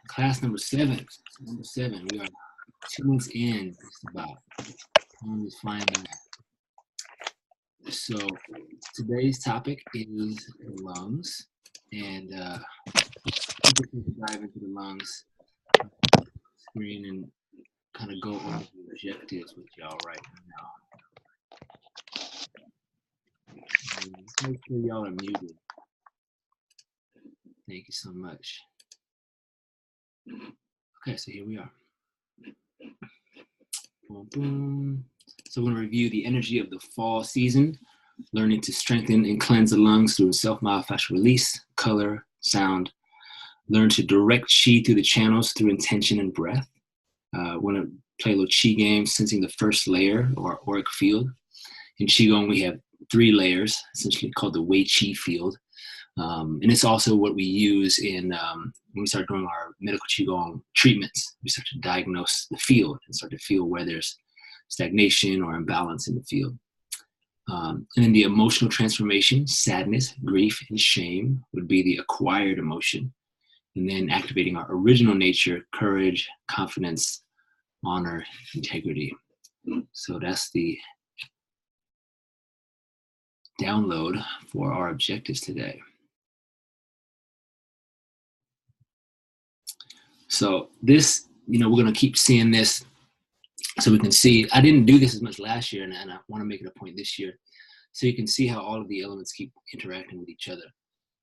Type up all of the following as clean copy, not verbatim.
Class number 7. Number 7. We are 2 months in. Just about. Time is flying by. So today's topic is the lungs, and dive into the lungs screen and kind of go over the objectives with y'all right now. And make sure y'all are muted. Thank you so much. Okay, so here we are. Boom, boom. So we're going to review the energy of the fall season, learning to strengthen and cleanse the lungs through self-myofascial release, color, sound. Learn to direct Qi through the channels through intention and breath. We're going to play a little Qi game, sensing the first layer, or auric field. In Qigong, we have 3 layers, essentially called the Wei Qi Field. And it's also what we use in when we start doing our medical Qigong treatments. We start to diagnose the field and start to feel where there's stagnation or imbalance in the field. And then the emotional transformation, sadness, grief, and shame would be the acquired emotion. And then activating our original nature, courage, confidence, honor, integrity. So that's the download for our objectives today. So this, we're going to keep seeing this so we can see. I didn't do this as much last year, and I want to make it a point this year. So you can see how all of the elements keep interacting with each other.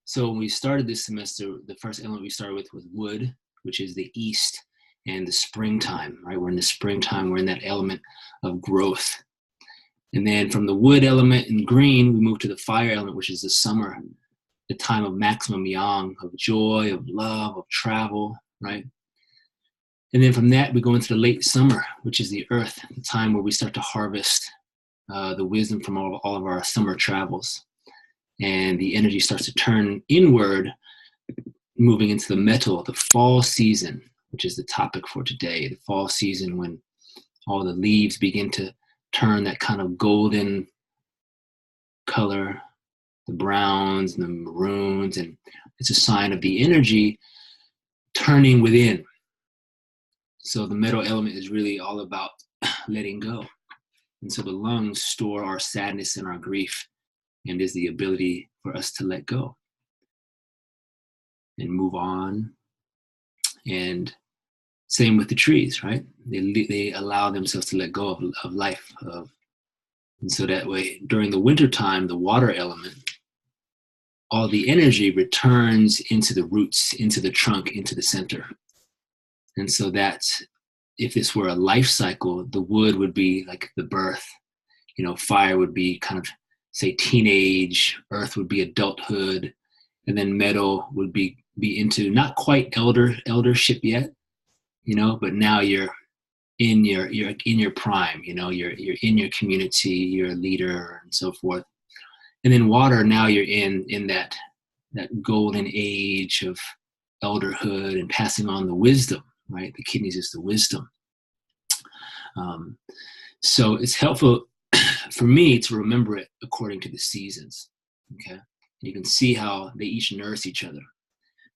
So when we started this semester, the first element we started with was wood, which is the east, and the springtime, right? We're in the springtime, we're in that element of growth. And then from the wood element in green, we move to the fire element, which is the summer, the time of maximum yang, of joy, of love, of travel, right? And then from that, we go into the late summer, which is the earth, the time where we start to harvest the wisdom from all of our summer travels. And the energy starts to turn inward, moving into the metal, the fall season, which is the topic for today. The fall season, when all the leaves begin to turn that kind of golden color, the browns and the maroons, and it's a sign of the energy turning within. So the metal element is really all about letting go. And so the lungs store our sadness and our grief, and is the ability for us to let go and move on. And same with the trees, right? They allow themselves to let go of life. And so that way, during the winter time, the water element, all the energy returns into the roots, into the trunk, into the center. And so that's, if this were a life cycle, the wood would be like the birth, fire would be kind of, say, teenage, earth would be adulthood, and then metal would be into not quite eldership yet, but now you're in your prime, you're in your community, you're a leader and so forth. And then water, now you're in that golden age of elderhood and passing on the wisdom, right? The kidneys is the wisdom. So it's helpful for me to remember it according to the seasons, okay? And you can see how they each nurse each other.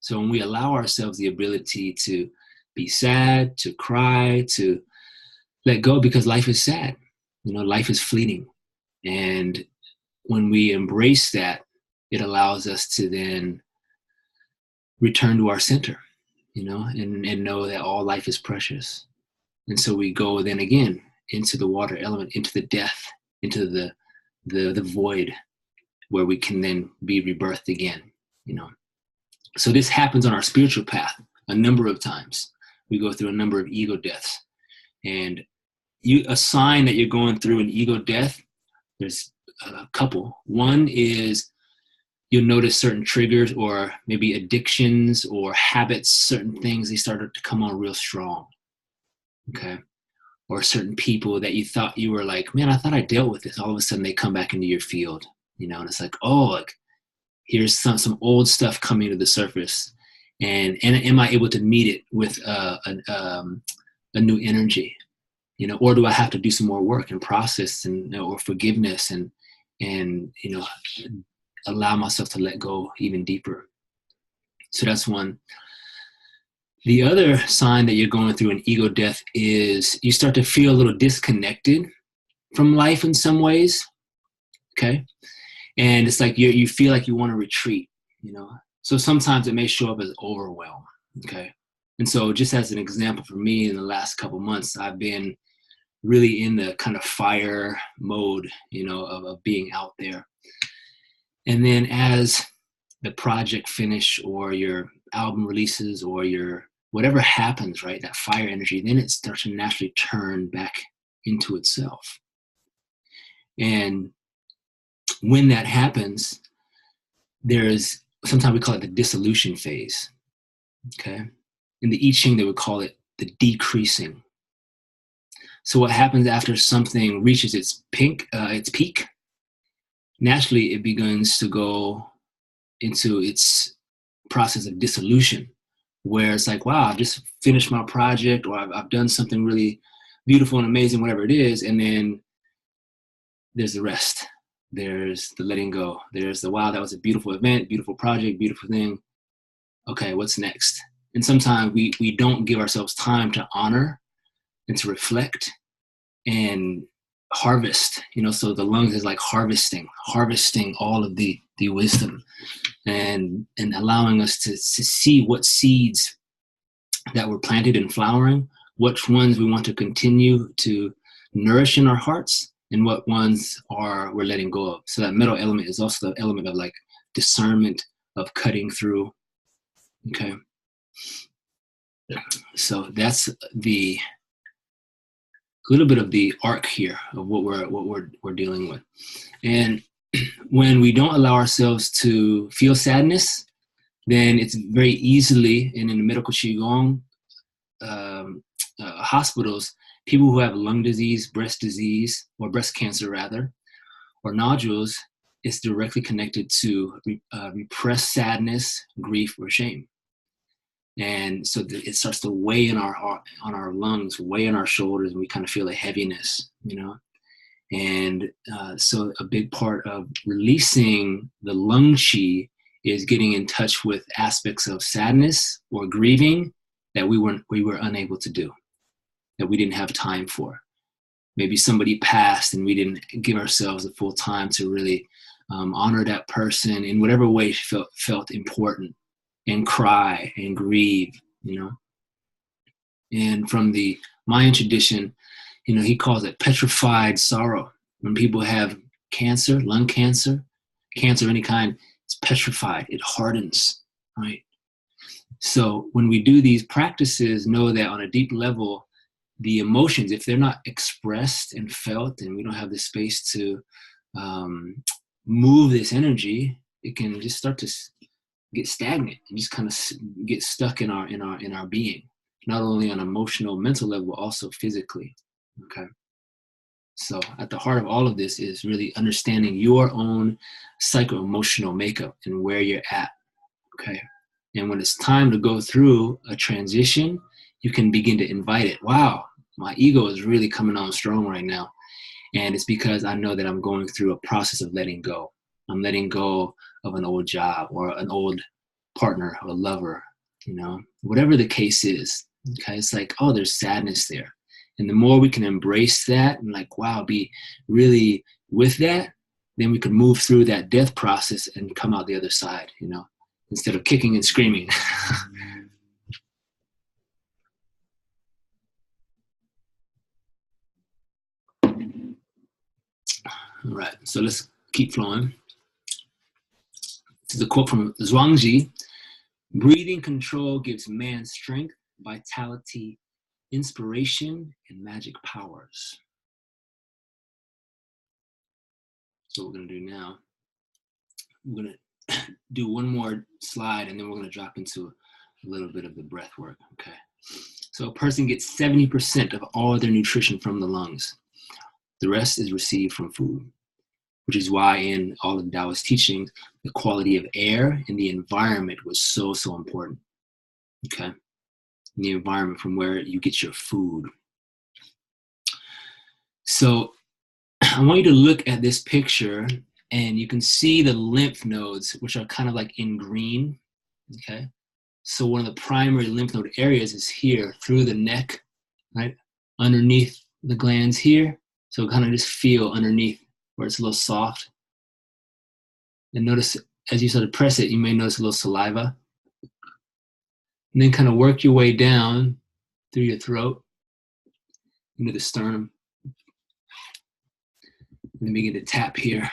So when we allow ourselves the ability to be sad, to cry, to let go, because life is sad, life is fleeting. And when we embrace that, it allows us to then return to our center, and know that all life is precious. And so we go then again into the water element, into the death, into the void, where we can then be rebirthed again, So this happens on our spiritual path a number of times. We go through a number of ego deaths. And a sign that you're going through an ego death, there's a couple. One is you'll notice certain triggers or maybe addictions or habits, certain things, they started to come on real strong, okay? Or certain people that you thought you were like, man, I thought I dealt with this. All of a sudden they come back into your field, and it's like, oh, here's some old stuff coming to the surface. And am I able to meet it with a new energy? Or do I have to do some more work and process or forgiveness and allow myself to let go even deeper? So that's one. The other sign that you're going through an ego death is you start to feel a little disconnected from life in some ways, okay? And it's like you feel like you want to retreat, you know? So sometimes it may show up as overwhelm, okay? And so just as an example for me, in the last couple months, I've been really in the kind of fire mode, you know, of being out there. And then as the project finish or your album releases or your whatever happens, right, that fire energy, then it starts to naturally turn back into itself. And when that happens, there's sometimes we call it the dissolution phase, okay? In the I Ching, they would call it the decreasing. So what happens after something reaches its peak, naturally it begins to go into its process of dissolution, where it's like, wow, I've just finished my project, or I've done something really beautiful and amazing, whatever it is, and then there's the rest. There's the letting go. There's the, wow, that was a beautiful event, beautiful project, beautiful thing. Okay, what's next? And sometimes we don't give ourselves time to honor and to reflect and harvest, you know, so the lungs is like harvesting all of the wisdom and allowing us to see what seeds that were planted and flowering, which ones we want to continue to nourish in our hearts, and what ones we're letting go of. So that middle element is also the element of like discernment, of cutting through. Okay. So that's the little bit of the arc here of what we're dealing with. And when we don't allow ourselves to feel sadness, then it's very easily, and in the medical Qigong hospitals, people who have lung disease, or breast cancer rather, or nodules, is directly connected to repressed sadness, grief, or shame. And so it starts to weigh on our lungs, weigh on our shoulders, and we kind of feel a heaviness, you know? And so a big part of releasing the lung qi is getting in touch with aspects of sadness or grieving that we were unable to do, that we didn't have time for. Maybe somebody passed and we didn't give ourselves the full time to really honor that person in whatever way felt important, and cry and grieve, you know. And from the Mayan tradition, you know, he calls it petrified sorrow. When people have cancer, lung cancer, cancer of any kind, it's petrified, it hardens, right? So when we do these practices, know that on a deep level, the emotions, if they're not expressed and felt, and we don't have the space to move this energy, it can just start to get stagnant and just kind of get stuck in our being, not only on emotional, mental level, but also physically. Okay. So at the heart of all of this is really understanding your own psycho-emotional makeup and where you're at. Okay. And when it's time to go through a transition, you can begin to invite it. Wow, my ego is really coming on strong right now. And it's because I know that I'm going through a process of letting go. I'm letting go of an old job or an old partner or lover, you know, whatever the case is. Okay, it's like, oh, there's sadness there. And the more we can embrace that and like, wow, be really with that, then we can move through that death process and come out the other side, you know, instead of kicking and screaming. All right, so let's keep flowing. This is a quote from Zhuangzi. Breathing control gives man strength, vitality, inspiration, and magic powers. So what we're going to do now, we're going to do one more slide, and then we're going to drop into a little bit of the breath work, okay? So a person gets 70% of all their nutrition from the lungs. The rest is received from food, which is why in all of Taoist teachings, the quality of air and the environment was so important, okay? The environment from where you get your food. So I want you to look at this picture, and you can see the lymph nodes, which are kind of like in green, okay? So one of the primary lymph node areas is here through the neck, right? Underneath the glands here. So kind of just feel underneath where it's a little soft. And notice as you start to press it, you may notice a little saliva. And then kind of work your way down through your throat into the sternum. And then begin to tap here.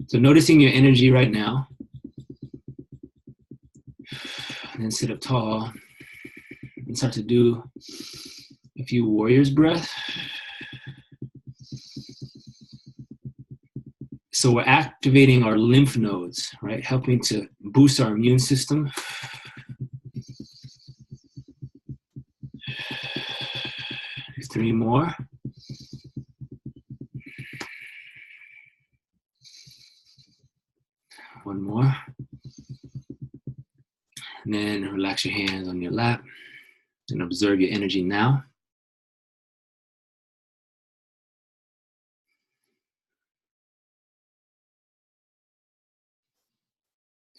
So noticing your energy right now. And then sit up tall and start to do a few warrior's breath. So we're activating our lymph nodes, right? Helping to boost our immune system. Three more. One more. And then relax your hands on your lap and observe your energy now.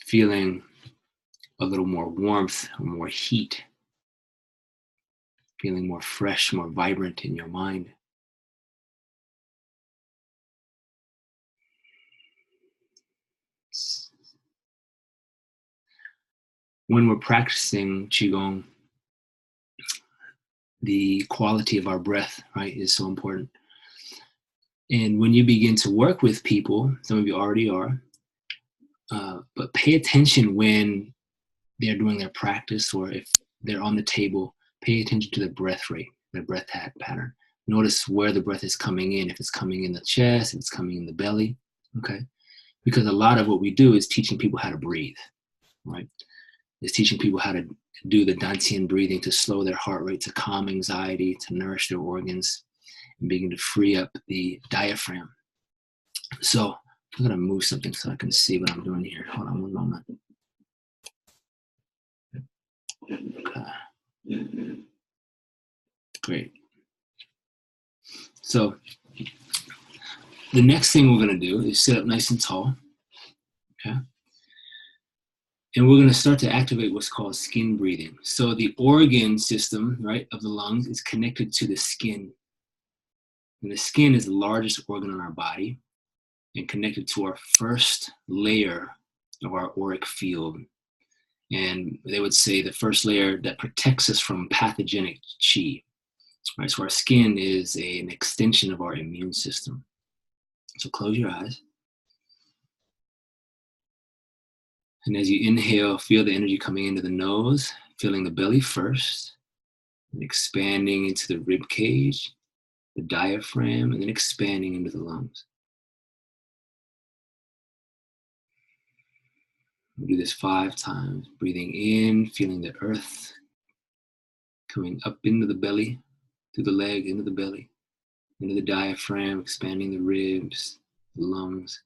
Feeling a little more warmth, more heat. Feeling more fresh, more vibrant in your mind. When we're practicing Qigong, the quality of our breath, right, is so important. And when you begin to work with people, some of you already are, but pay attention when they're doing their practice or if they're on the table, pay attention to the breath rate, the breath pattern. Notice where the breath is coming in, if it's coming in the chest, if it's coming in the belly, okay? Because a lot of what we do is teaching people how to breathe, right? It's teaching people how to do the Dantian breathing to slow their heart rate, to calm anxiety, to nourish their organs, and begin to free up the diaphragm. So I'm gonna move something so I can see what I'm doing here. Hold on one moment. Okay. Great. So the next thing we're gonna do is sit up nice and tall, okay? And we're gonna start to activate what's called skin breathing. So the organ system, right, of the lungs is connected to the skin. And the skin is the largest organ in our body and connected to our first layer of our auric field. And they would say the first layer that protects us from pathogenic qi. Right, so our skin is an extension of our immune system. So close your eyes. And as you inhale, feel the energy coming into the nose, filling the belly first, and expanding into the rib cage, the diaphragm, and then expanding into the lungs. We'll do this 5 times. Breathing in, feeling the earth coming up into the belly, through the leg, into the belly, into the diaphragm, expanding the ribs, the lungs.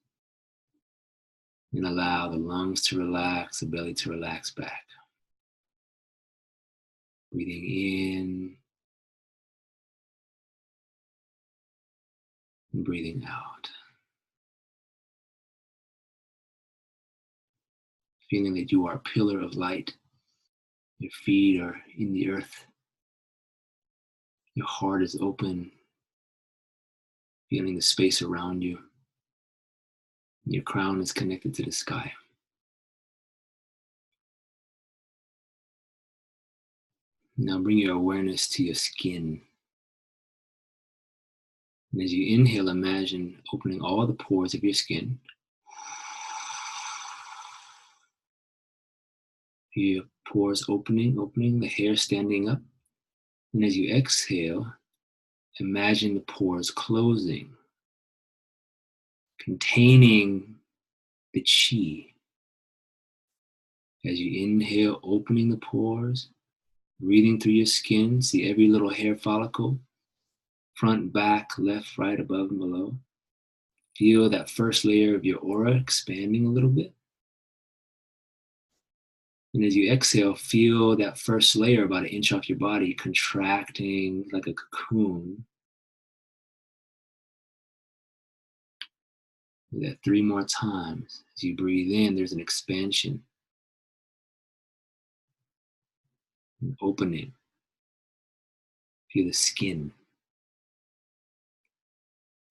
And allow the lungs to relax, the belly to relax back. Breathing in and breathing out. Feeling that you are a pillar of light. Your feet are in the earth. Your heart is open. Feeling the space around you. Your crown is connected to the sky. Now bring your awareness to your skin. And as you inhale, imagine opening all the pores of your skin. Your pores opening, the hair standing up. And as you exhale, imagine the pores closing, containing the qi. As you inhale, opening the pores, breathing through your skin, see every little hair follicle, front, back, left, right, above, and below. Feel that first layer of your aura expanding a little bit. And as you exhale, feel that first layer about 1 inch off your body contracting like a cocoon. Do that 3 more times. As you breathe in, there's an expansion. and opening. Feel the skin.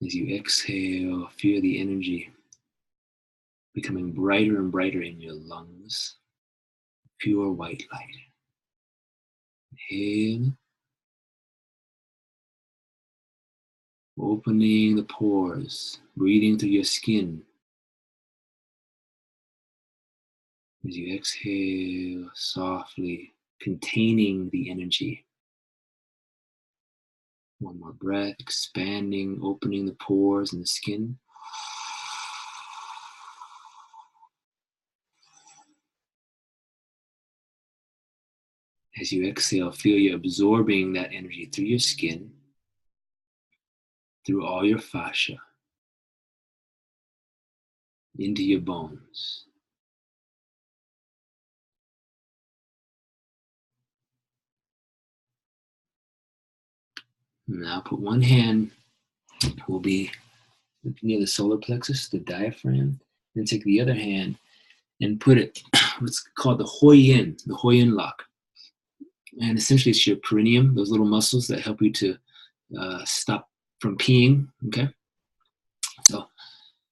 As you exhale, feel the energy becoming brighter and brighter in your lungs. Pure white light. Inhale. Opening the pores, breathing through your skin. As you exhale softly, containing the energy. One more breath, expanding, opening the pores and the skin. As you exhale, feel you absorbing that energy through your skin, through all your fascia, into your bones. Now put one hand, will be near the solar plexus, the diaphragm. Then take the other hand and put it, what's called the Hoi Yin lock. And essentially it's your perineum, those little muscles that help you to stop from peeing, okay? So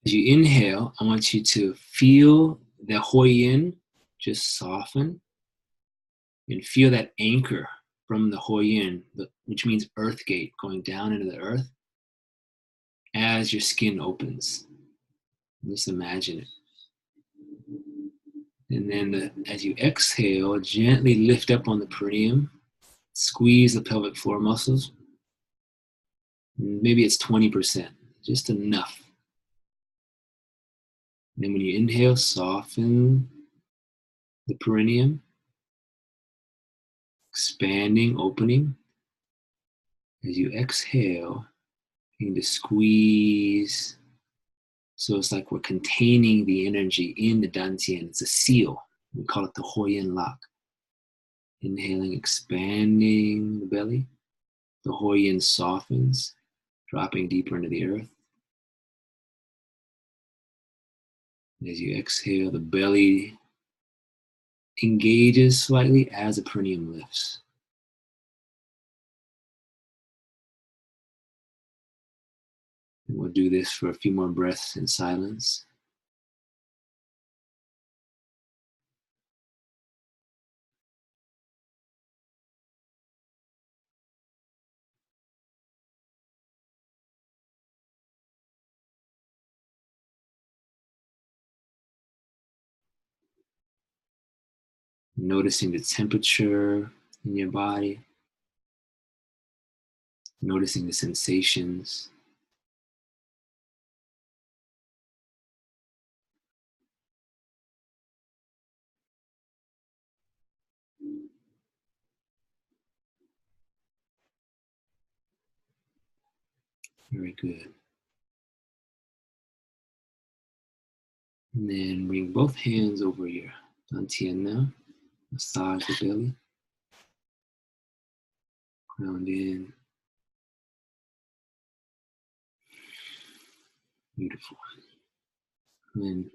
as you inhale, I want you to feel the Hoi Yin just soften and feel that anchor from the Hoi Yin, which means earth gate, going down into the earth as your skin opens. Just imagine it. And then as you exhale, gently lift up on the perineum, squeeze the pelvic floor muscles. Maybe it's 20%, just enough. And then when you inhale, soften the perineum, expanding, opening. As you exhale, you need to squeeze. So it's like we're containing the energy in the dantian. It's a seal. We call it the Hoi Yin lock. Inhaling, expanding the belly. The Hoi Yin softens, dropping deeper into the earth. As you exhale, the belly engages slightly as the perineum lifts. And we'll do this for a few more breaths in silence. Noticing the temperature in your body. Noticing the sensations. Very good. And then bring both hands over your dantian now. Massage the belly. Ground in. Beautiful. And then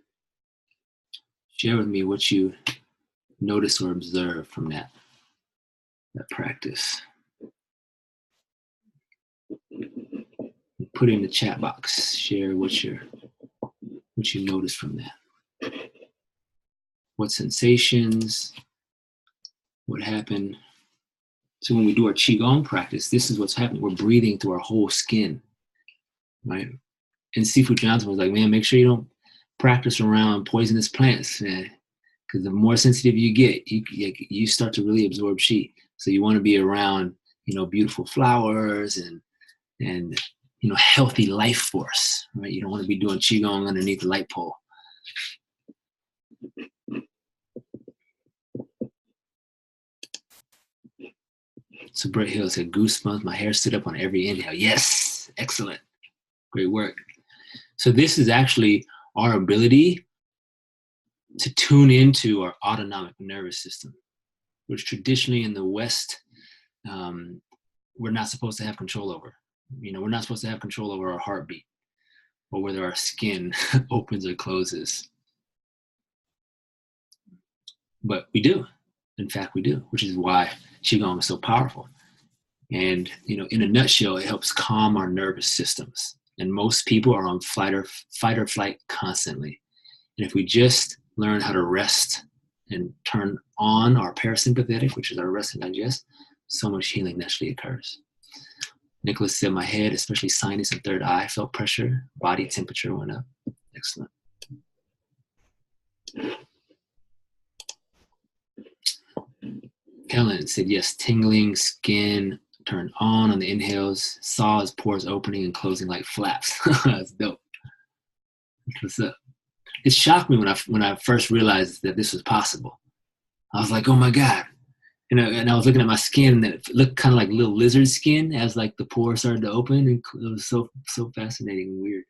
share with me what you notice or observe from that practice. Put it in the chat box. Share what you notice from that. What sensations? What happened? So when we do our Qigong practice, this is what's happening. We're breathing through our whole skin, right? And Sifu Johnson was like, man, make sure you don't practice around poisonous plants, man, because the more sensitive you get, you start to really absorb Qi. So you want to be around, beautiful flowers and healthy life force, right? You don't want to be doing Qigong underneath the light pole. So Brett Hill said, goosebumps, my hair stood up on every inhale. Yes, excellent. Great work. So this is actually our ability to tune into our autonomic nervous system, which traditionally in the West, we're not supposed to have control over. We're not supposed to have control over our heartbeat or whether our skin opens or closes. But we do. In fact, we do, which is why Qigong is so powerful. And, in a nutshell, it helps calm our nervous systems. And most people are on fight or flight constantly. And if we just learn how to rest and turn on our parasympathetic, which is our rest and digest, so much healing naturally occurs. Nicholas said, my head, especially sinus and third eye, felt pressure. Body temperature went up. Excellent. Helen said, yes, tingling, skin turned on the inhales, saw his pores opening and closing like flaps. That's dope. What's up? It shocked me when I first realized that this was possible. I was like, oh my God. And I was looking at my skin, and it looked kind of like little lizard skin as like the pores started to open. And it was so fascinating and weird.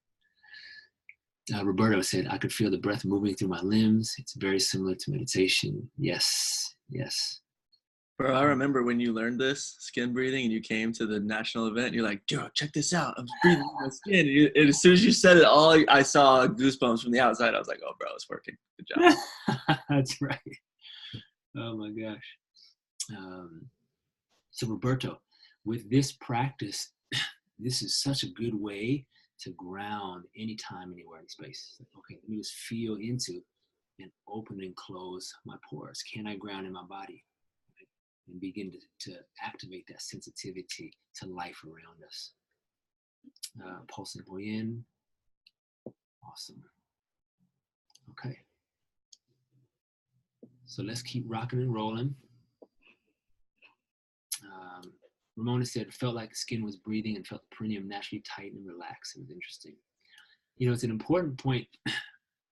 Roberto said, I could feel the breath moving through my limbs. It's very similar to meditation. Yes. Bro, I remember when you learned this skin breathing and you came to the national event, and you're like, yo, check this out. I'm breathing my skin. And as soon as you said it, I saw goosebumps from the outside. I was like, oh, bro, it's working. Good job. That's right. Oh, my gosh. So, Roberto, with this practice, this is such a good way to ground anytime, anywhere in space. Okay, let me just feel into and open and close my pores. Can I ground in my body? And begin to activate that sensitivity to life around us. Pulse and pull in. Awesome. Okay. So let's keep rocking and rolling. Ramona said, felt like the skin was breathing and felt the perineum naturally tight and relaxed. It was interesting. It's an important point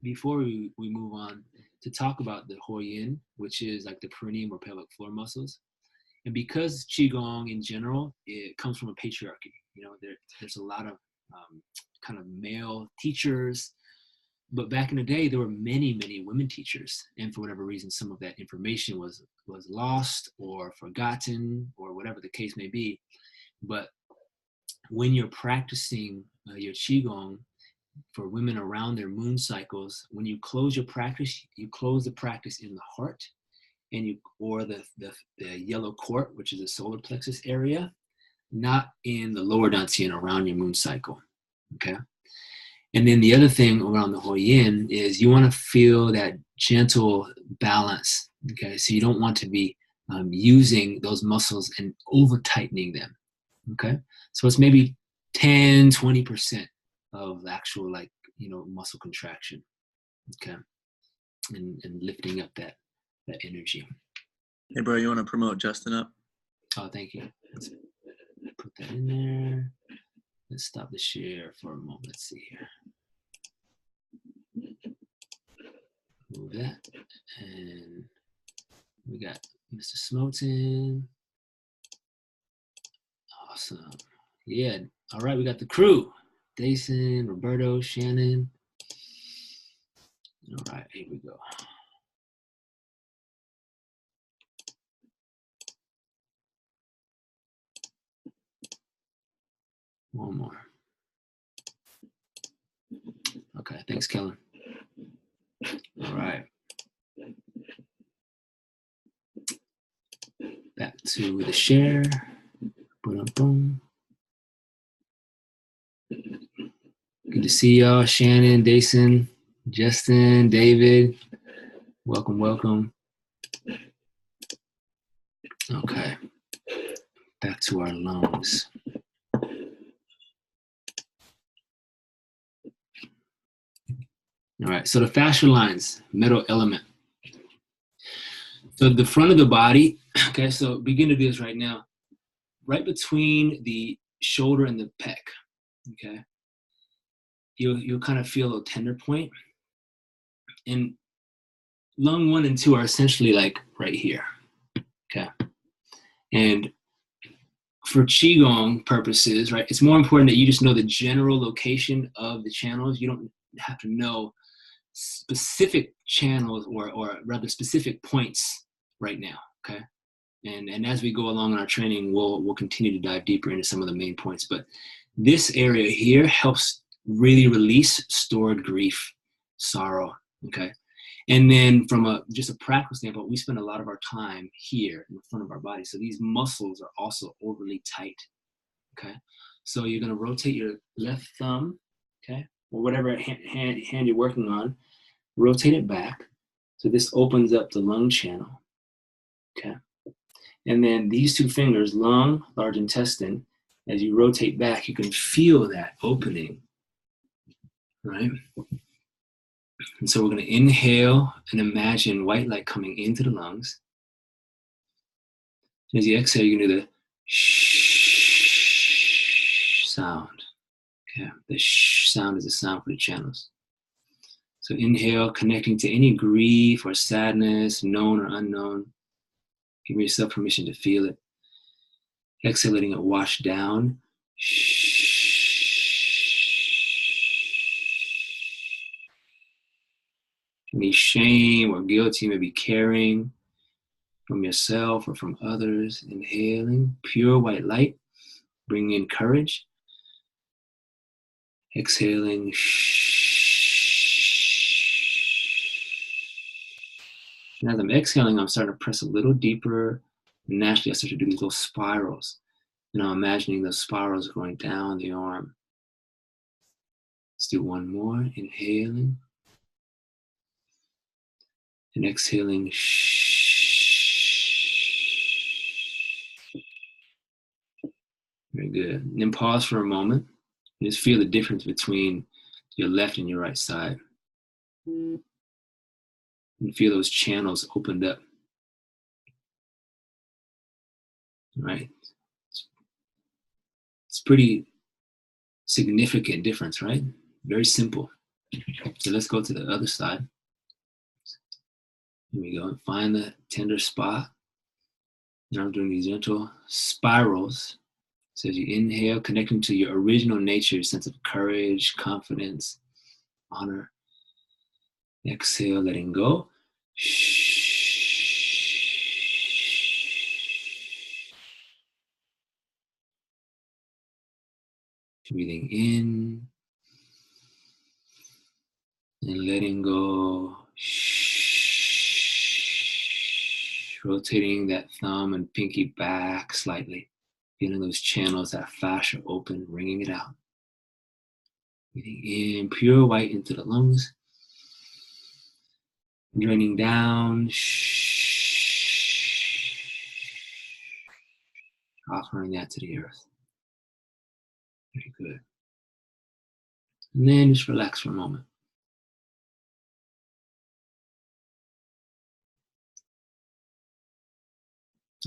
before we move on to talk about the Huoyin, which is like the perineum or pelvic floor muscles. And because Qigong in general, it comes from a patriarchy. There's a lot of kind of male teachers, but back in the day, there were many, many women teachers. And for whatever reason, some of that information was lost or forgotten or whatever the case may be. But when you're practicing your Qigong for women around their moon cycles, when you close your practice, you close the practice in the heart or the yellow court, which is the solar plexus area, not in the lower dantian around your moon cycle. Okay. And then the other thing around the Huoyin is you want to feel that gentle balance. Okay. So you don't want to be using those muscles and over tightening them. Okay. So it's maybe 10, 20% of actual muscle contraction. Okay. And lifting up that energy. Hey, bro, you want to promote Justin up? Oh, thank you. Let's put that in there. Let's stop the share for a moment. Let's see here. Move that. And we got Mr. Smoten. Awesome. Yeah. All right. We got the crew. Dason, Roberto, Shannon. All right. Here we go. One more. Okay, thanks, Kellen. All right. Back to the share. Boom, boom. Good to see y'all. Shannon, Dason, Justin, David. Welcome. Okay. Back to our lungs. All right, so the fascial lines, metal element. So the front of the body, okay, so begin to do this right now. Right between the shoulder and the pec, okay? You'll kind of feel a tender point. And lung 1 and 2 are essentially like right here, okay? And for Qigong purposes, right, it's more important that you just know the general location of the channels. You don't have to know specific channels or rather specific points right now, okay? And as we go along in our training, we'll continue to dive deeper into some of the main points. But this area here helps really release stored grief, sorrow, okay? And then from just a practical standpoint, we spend a lot of our time here in the front of our body. So these muscles are also overly tight, okay? So you're gonna rotate your left thumb, okay? Or whatever hand you're working on, rotate it back. So this opens up the lung channel, okay? And then these two fingers, lung, large intestine, as you rotate back, you can feel that opening, right? And so we're going to inhale and imagine white light coming into the lungs. As you exhale, you're going to do the shh sound. Okay, the shh sound is a sound for the channels. So inhale, connecting to any grief or sadness, known or unknown. Give yourself permission to feel it. Exhale, letting it wash down. Any shame or guilt you may be carrying from yourself or from others. Inhaling pure white light, bringing in courage. Exhaling. And as I'm exhaling, I'm starting to press a little deeper. And naturally, I start to do these little spirals. And I'm imagining those spirals going down the arm. Let's do one more. Inhaling. And exhaling. Very good. And then pause for a moment. And just feel the difference between your left and your right side. And feel those channels opened up. Right? It's pretty significant difference, right? Very simple. So let's go to the other side. Here we go. Find the tender spot. Now I'm doing these gentle spirals. So as you inhale, connecting to your original nature, your sense of courage, confidence, honor. Exhale, letting go. Breathing in and letting go. Rotating that thumb and pinky back slightly. Feeling those channels, that fascia open, wringing it out. Breathing in, pure white into the lungs. Draining down. Offering that to the earth. Very good. And then just relax for a moment.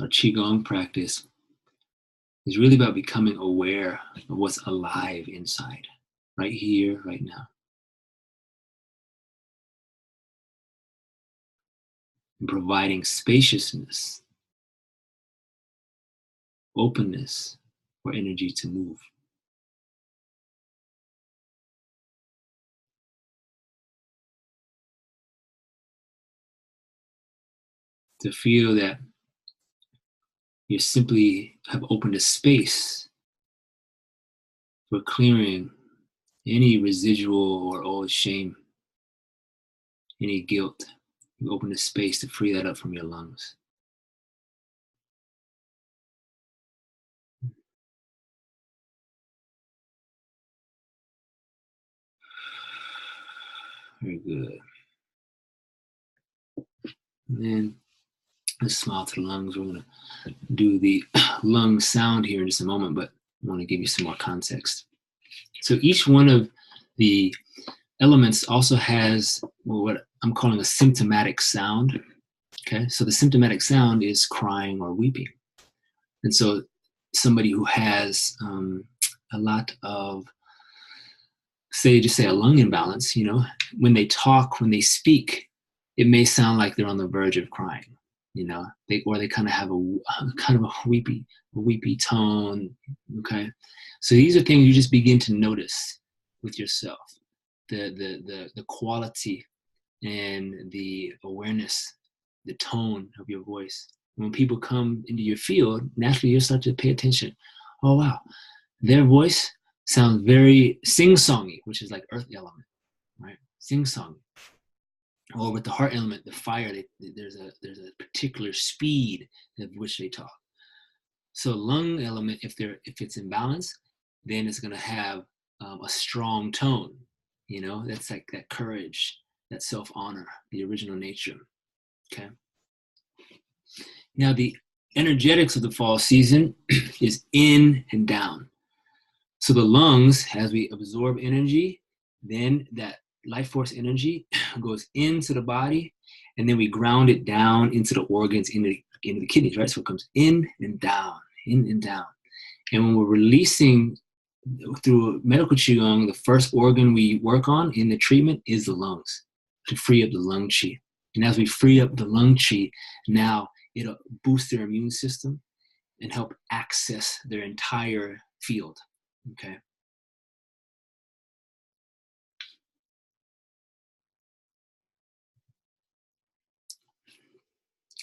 Our Qigong practice is really about becoming aware of what's alive inside, right here, right now. And providing spaciousness, openness for energy to move. To feel that you simply have opened a space for clearing any residual or old shame, any guilt. You open a space to free that up from your lungs. Very good. And then let's smile to the lungs. We're going to do the lung sound here in just a moment, but I want to give you some more context. So each one of the elements also has what I'm calling a symptomatic sound. Okay, so the symptomatic sound is crying or weeping. And so somebody who has a lot of, just say a lung imbalance, when they talk, when they speak, it may sound like they're on the verge of crying, they kind of have a weepy tone. Okay, so these are things you just begin to notice with yourself, the quality and the awareness, the tone of your voice. When people come into your field, naturally you'll start to pay attention. Oh wow, their voice sounds very sing-songy, which is like earth element, right? Sing-songy. Or with the heart element, the fire, there's a particular speed at which they talk. So lung element, if it's in balance, then it's going to have a strong tone. That's like that courage, that self-honor, the original nature. Okay. Now the energetics of the fall season is in and down. So the lungs, as we absorb energy, then that life force energy goes into the body, and then we ground it down into the organs, into the kidneys, right? So it comes in and down, in and down. And when we're releasing through medical Qigong, the first organ we work on in the treatment is the lungs, to free up the lung qi. And as we free up the lung qi, now it'll boost their immune system and help access their entire field. Okay.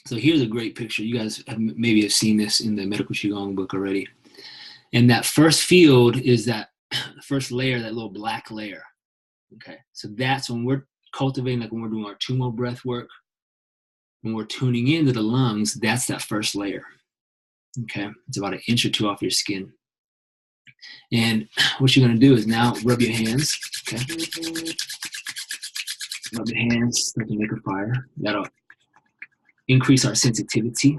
So here's a great picture. You guys maybe have seen this in the medical Qigong book already. And that first field is that first layer, that little black layer. Okay. So that's when we're cultivating, like when we're doing our tumo breath work, when we're tuning into the lungs, that's that first layer. Okay. It's about an inch or two off your skin. And what you're going to do is now rub your hands. Okay. Rub your hands, start to make a fire. That'll increase our sensitivity.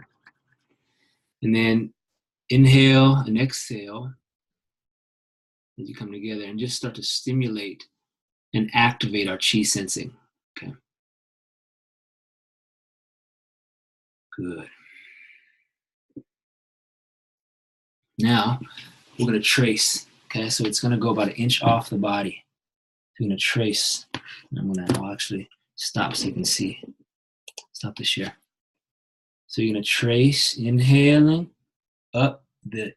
And then inhale and exhale as you come together, and just start to stimulate and activate our qi sensing. Okay. Good. Now we're going to trace. Okay, so it's going to go about an inch off the body. We're going to trace. I'll actually stop so you can see. Stop the share. So you're going to trace, inhaling up the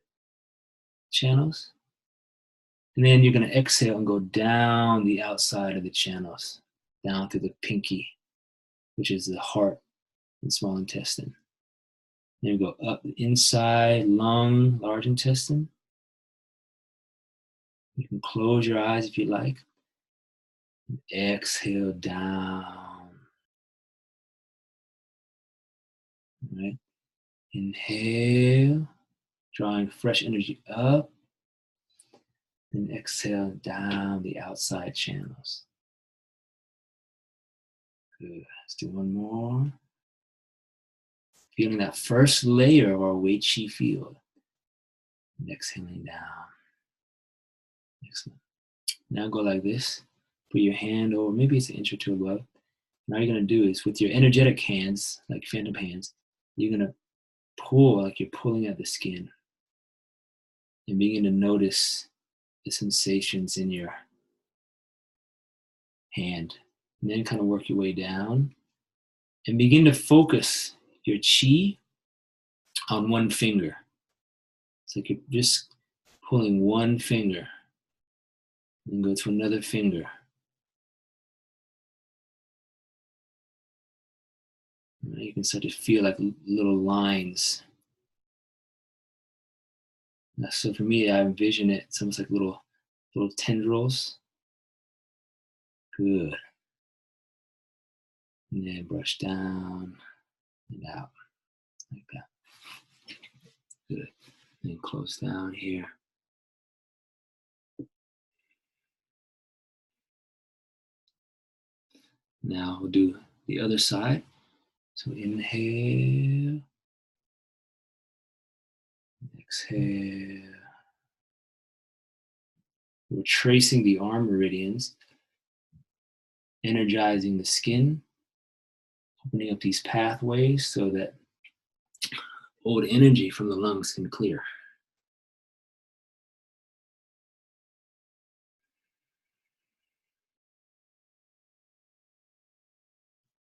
channels. And then you're going to exhale and go down the outside of the channels, down through the pinky, which is the heart and small intestine. Then you go up the inside, lung, large intestine. You can close your eyes if you like. Exhale down. All right. Inhale, drawing fresh energy up. And exhale down the outside channels. Good. Let's do one more. Feeling that first layer of our Wei Qi Field. And exhaling down. Excellent. Now go like this. Put your hand over, maybe it's an inch or two above. Now you're going to do is with your energetic hands, like phantom hands, you're going to pull like you're pulling at the skin. And begin to notice the sensations in your hand. And then kind of work your way down. And begin to focus your qi on one finger. It's like you're just pulling one finger. And go to another finger. Now you can start to feel like little lines. So for me, I envision it, it's almost like little tendrils. Good. And then brush down and out, like that. Good. And then close down here. Now we'll do the other side. So inhale. Exhale. We're tracing the arm meridians, energizing the skin, opening up these pathways so that old energy from the lungs can clear.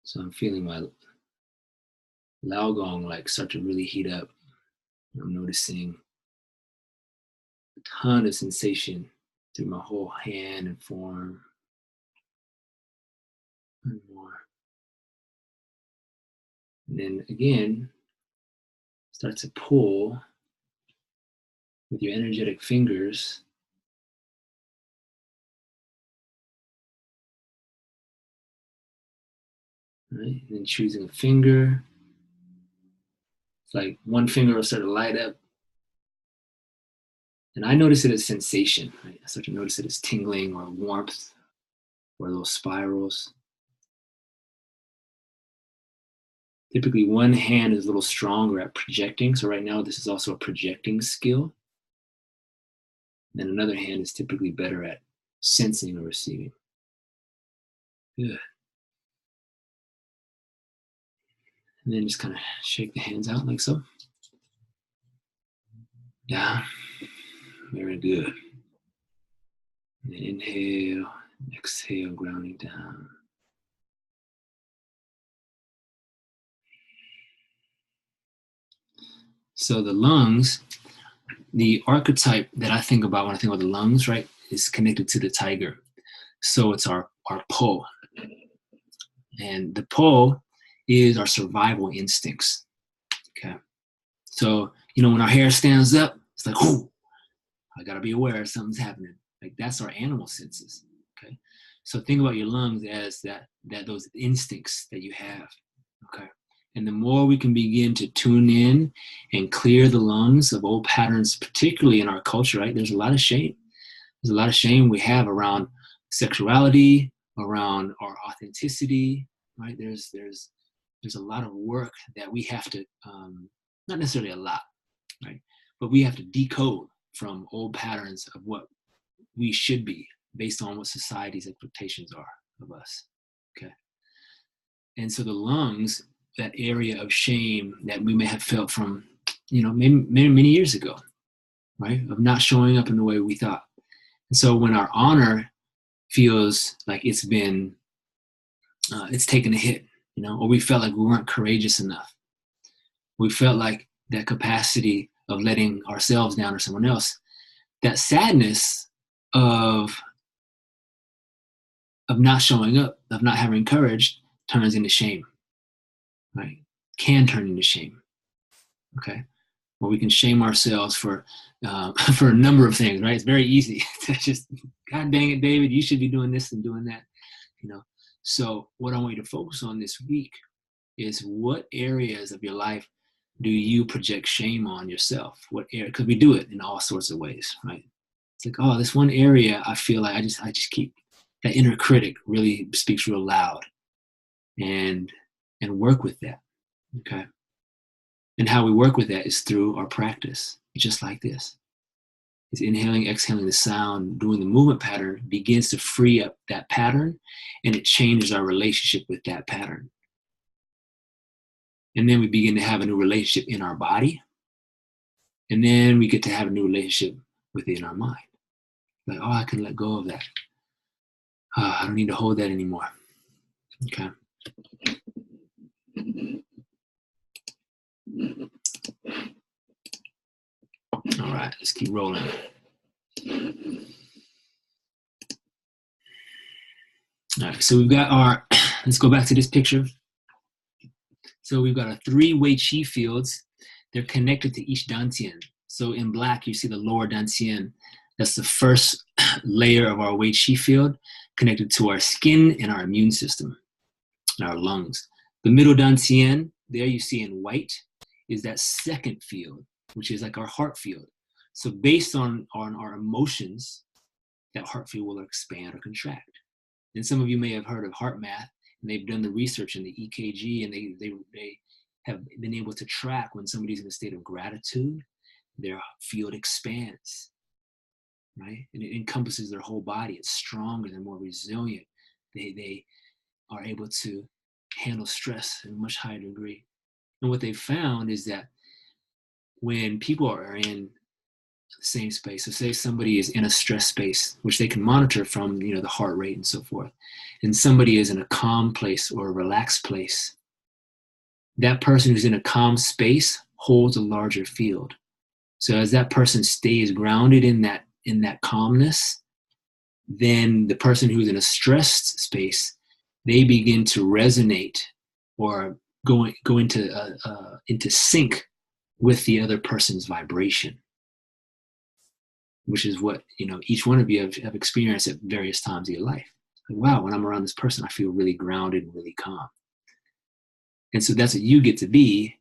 So I'm feeling my Lao Gong like start to really heat up. I'm noticing a ton of sensation through my whole hand and form. And more. And then again, start to pull with your energetic fingers. right? And then choosing a finger. It's like one finger will start to light up. And I notice it as sensation, right? I start to notice it as tingling or warmth or those spirals. Typically, one hand is a little stronger at projecting. So right now, this is also a projecting skill. And another hand is typically better at sensing or receiving. Good. And then just kind of shake the hands out like so. Yeah, very good. And then inhale, exhale, grounding down. So the lungs, the archetype that I think about when I think about the lungs, right, is connected to the tiger. So it's our po. And the po is our survival instincts. Okay. So, when our hair stands up, it's like, oh, I gotta be aware something's happening. Like that's our animal senses. Okay. So think about your lungs as that those instincts that you have. Okay. And the more we can begin to tune in and clear the lungs of old patterns, particularly in our culture, right? There's a lot of shame. There's a lot of shame we have around sexuality, around our authenticity, right? There's a lot of work that we have to, not necessarily a lot, right? But we have to decode from old patterns of what we should be based on what society's expectations are of us, okay? And so the lungs, that area of shame that we may have felt from, many years ago, right? Of not showing up in the way we thought. And so when our honor feels like it's been, it's taken a hit, or we felt like we weren't courageous enough. We felt like that capacity of letting ourselves down or someone else, that sadness of not showing up, of not having courage, turns into shame, right? Can turn into shame, okay? Well, we can shame ourselves for for a number of things, right? It's very easy to just, God dang it, David, you should be doing this and doing that, So what I want you to focus on this week is what areas of your life do you project shame on yourself? What area? Because we do it in all sorts of ways, right? It's like, oh, this one area I feel like I just keep, that inner critic really speaks real loud, and work with that, okay? And how we work with that is through our practice, just like this. It's inhaling, exhaling the sound, doing the movement pattern begins to free up that pattern, and it changes our relationship with that pattern. And then we begin to have a new relationship in our body. And then we get to have a new relationship within our mind. Like, oh, I can let go of that. Oh, I don't need to hold that anymore. Okay. All right, let's keep rolling. All right, so we've got let's go back to this picture. So we've got our 3 Wei Qi fields. They're connected to each dantian. So in black, you see the lower dantian. That's the first layer of our Wei Qi field, connected to our skin and our immune system, and our lungs. The middle dantian, there you see in white, is that second field, which is like our heart field. So based on our emotions, that heart field will expand or contract. And some of you may have heard of heart math, and they've done the research in the EKG, and they have been able to track when somebody's in a state of gratitude, their field expands, right? And it encompasses their whole body. It's stronger, they're more resilient. They are able to handle stress in a much higher degree. And what they found is that when people are in the same space, so say somebody is in a stress space, which they can monitor from, the heart rate and so forth, and somebody is in a calm place or a relaxed place, that person who's in a calm space holds a larger field. So as that person stays grounded in that calmness, then the person who's in a stressed space, they begin to resonate or go into sync with the other person's vibration, which is what each one of you have experienced at various times of your life. Like, wow, when I'm around this person, I feel really grounded and really calm. And so that's what you get to be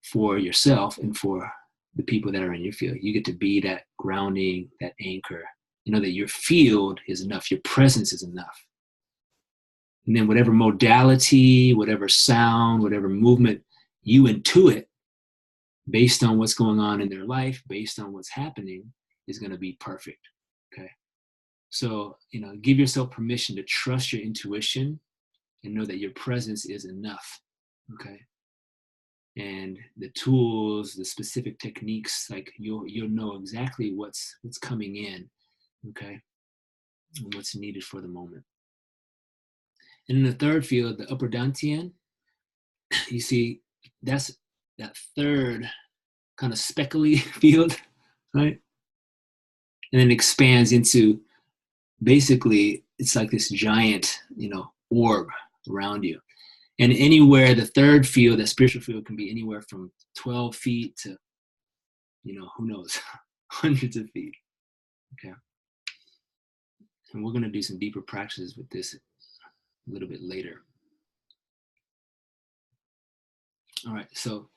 for yourself and for the people that are in your field. You get to be that grounding, that anchor. You know that your field is enough, your presence is enough. And then whatever modality, whatever sound, whatever movement you intuit based on what's going on in their life, based on what's happening, is going to be perfect. Okay. So, give yourself permission to trust your intuition and know that your presence is enough. Okay. And the tools, the specific techniques, like you'll know exactly what's coming in. Okay. And what's needed for the moment. And in the third field, the upper dantian, you see, that's that third kind of speckly field, right? And then expands into, basically, it's like this giant, orb around you. And anywhere, the third field, that spiritual field, can be anywhere from 12 feet to, who knows, hundreds of feet. Okay. And we're going to do some deeper practices with this a little bit later. All right, so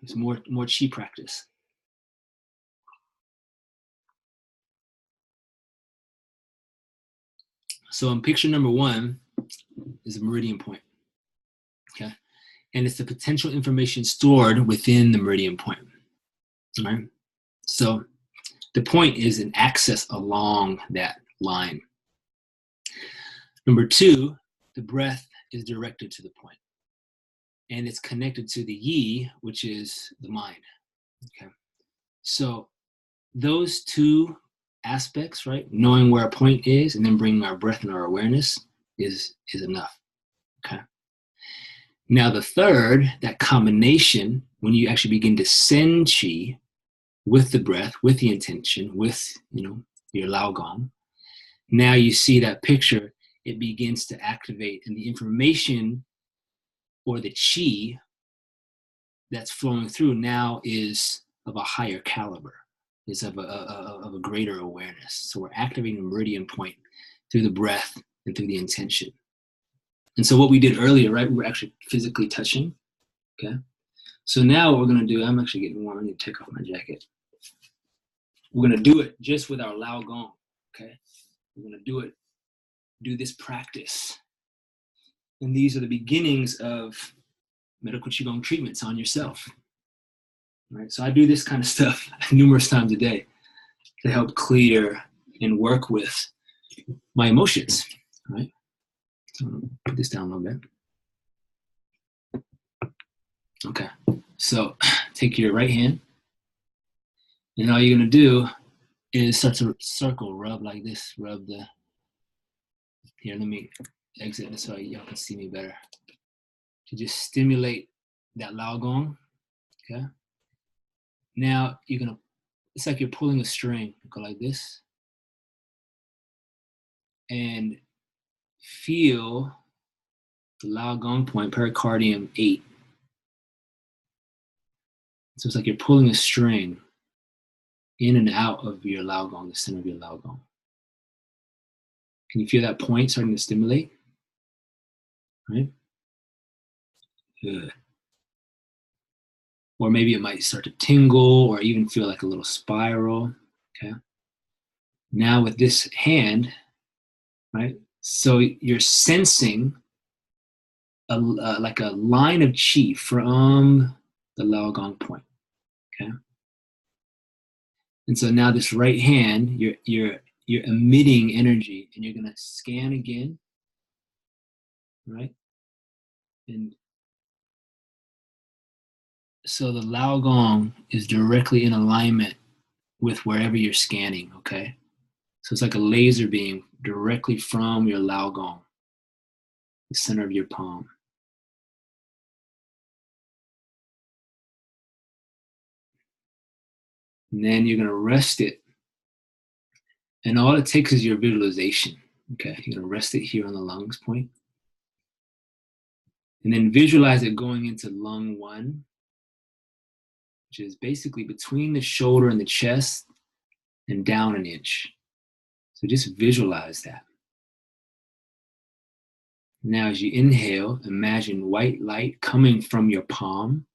there's more Qi practice. So in picture number 1 is a meridian point. Okay, and it's the potential information stored within the meridian point. All right, so the point is an axis along that line. Number 2, the breath is directed to the point, and it's connected to the Yi, which is the mind. Okay, so those two aspects, right? Knowing where a point is and then bringing our breath and our awareness is enough. Okay. Now the third, that combination, when you actually begin to send Qi with the breath, with the intention, with your Lao Gong, now you see that picture, it begins to activate, and the information or the Qi that's flowing through now is of a higher caliber, is of a greater awareness. So we're activating the meridian point through the breath and through the intention. And so what we did earlier, right, we were actually physically touching. Okay. So now what we're going to do, I'm actually getting warm. I need to take off my jacket. We're going to do it just with our Lao Gong. Okay. We're going to do this practice. And these are the beginnings of medical Qigong treatments on yourself. Right? So I do this kind of stuff numerous times a day to help clear and work with my emotions. Right? So I'm gonna put this down a little bit. Okay. So take your right hand, and all you're gonna do is start to circle, rub like this, rub the. Here, let me exit this so y'all can see me better. To just stimulate that Lao Gong. Okay. Now it's like you're pulling a string. Go like this. And feel the Lao Gong point, pericardium 8. So it's like you're pulling a string in and out of your Lao Gong, the center of your Lao Gong. Can you feel that point starting to stimulate? Right? Good. Or maybe it might start to tingle or even feel like a little spiral. Okay. Now with this hand, right? So you're sensing like a line of Qi from the Lao Gong point. Okay. And so now this right hand, you're emitting energy, and you're gonna scan again, right? And so the Lao Gong is directly in alignment with wherever you're scanning, okay? So it's like a laser beam directly from your Lao Gong, the center of your palm. And then you're gonna rest it. And all it takes is your visualization, okay? You're gonna rest it here on the lungs point. And then visualize it going into lung 1, which is basically between the shoulder and the chest and down an inch. So just visualize that. Now, as you inhale, imagine white light coming from your palm.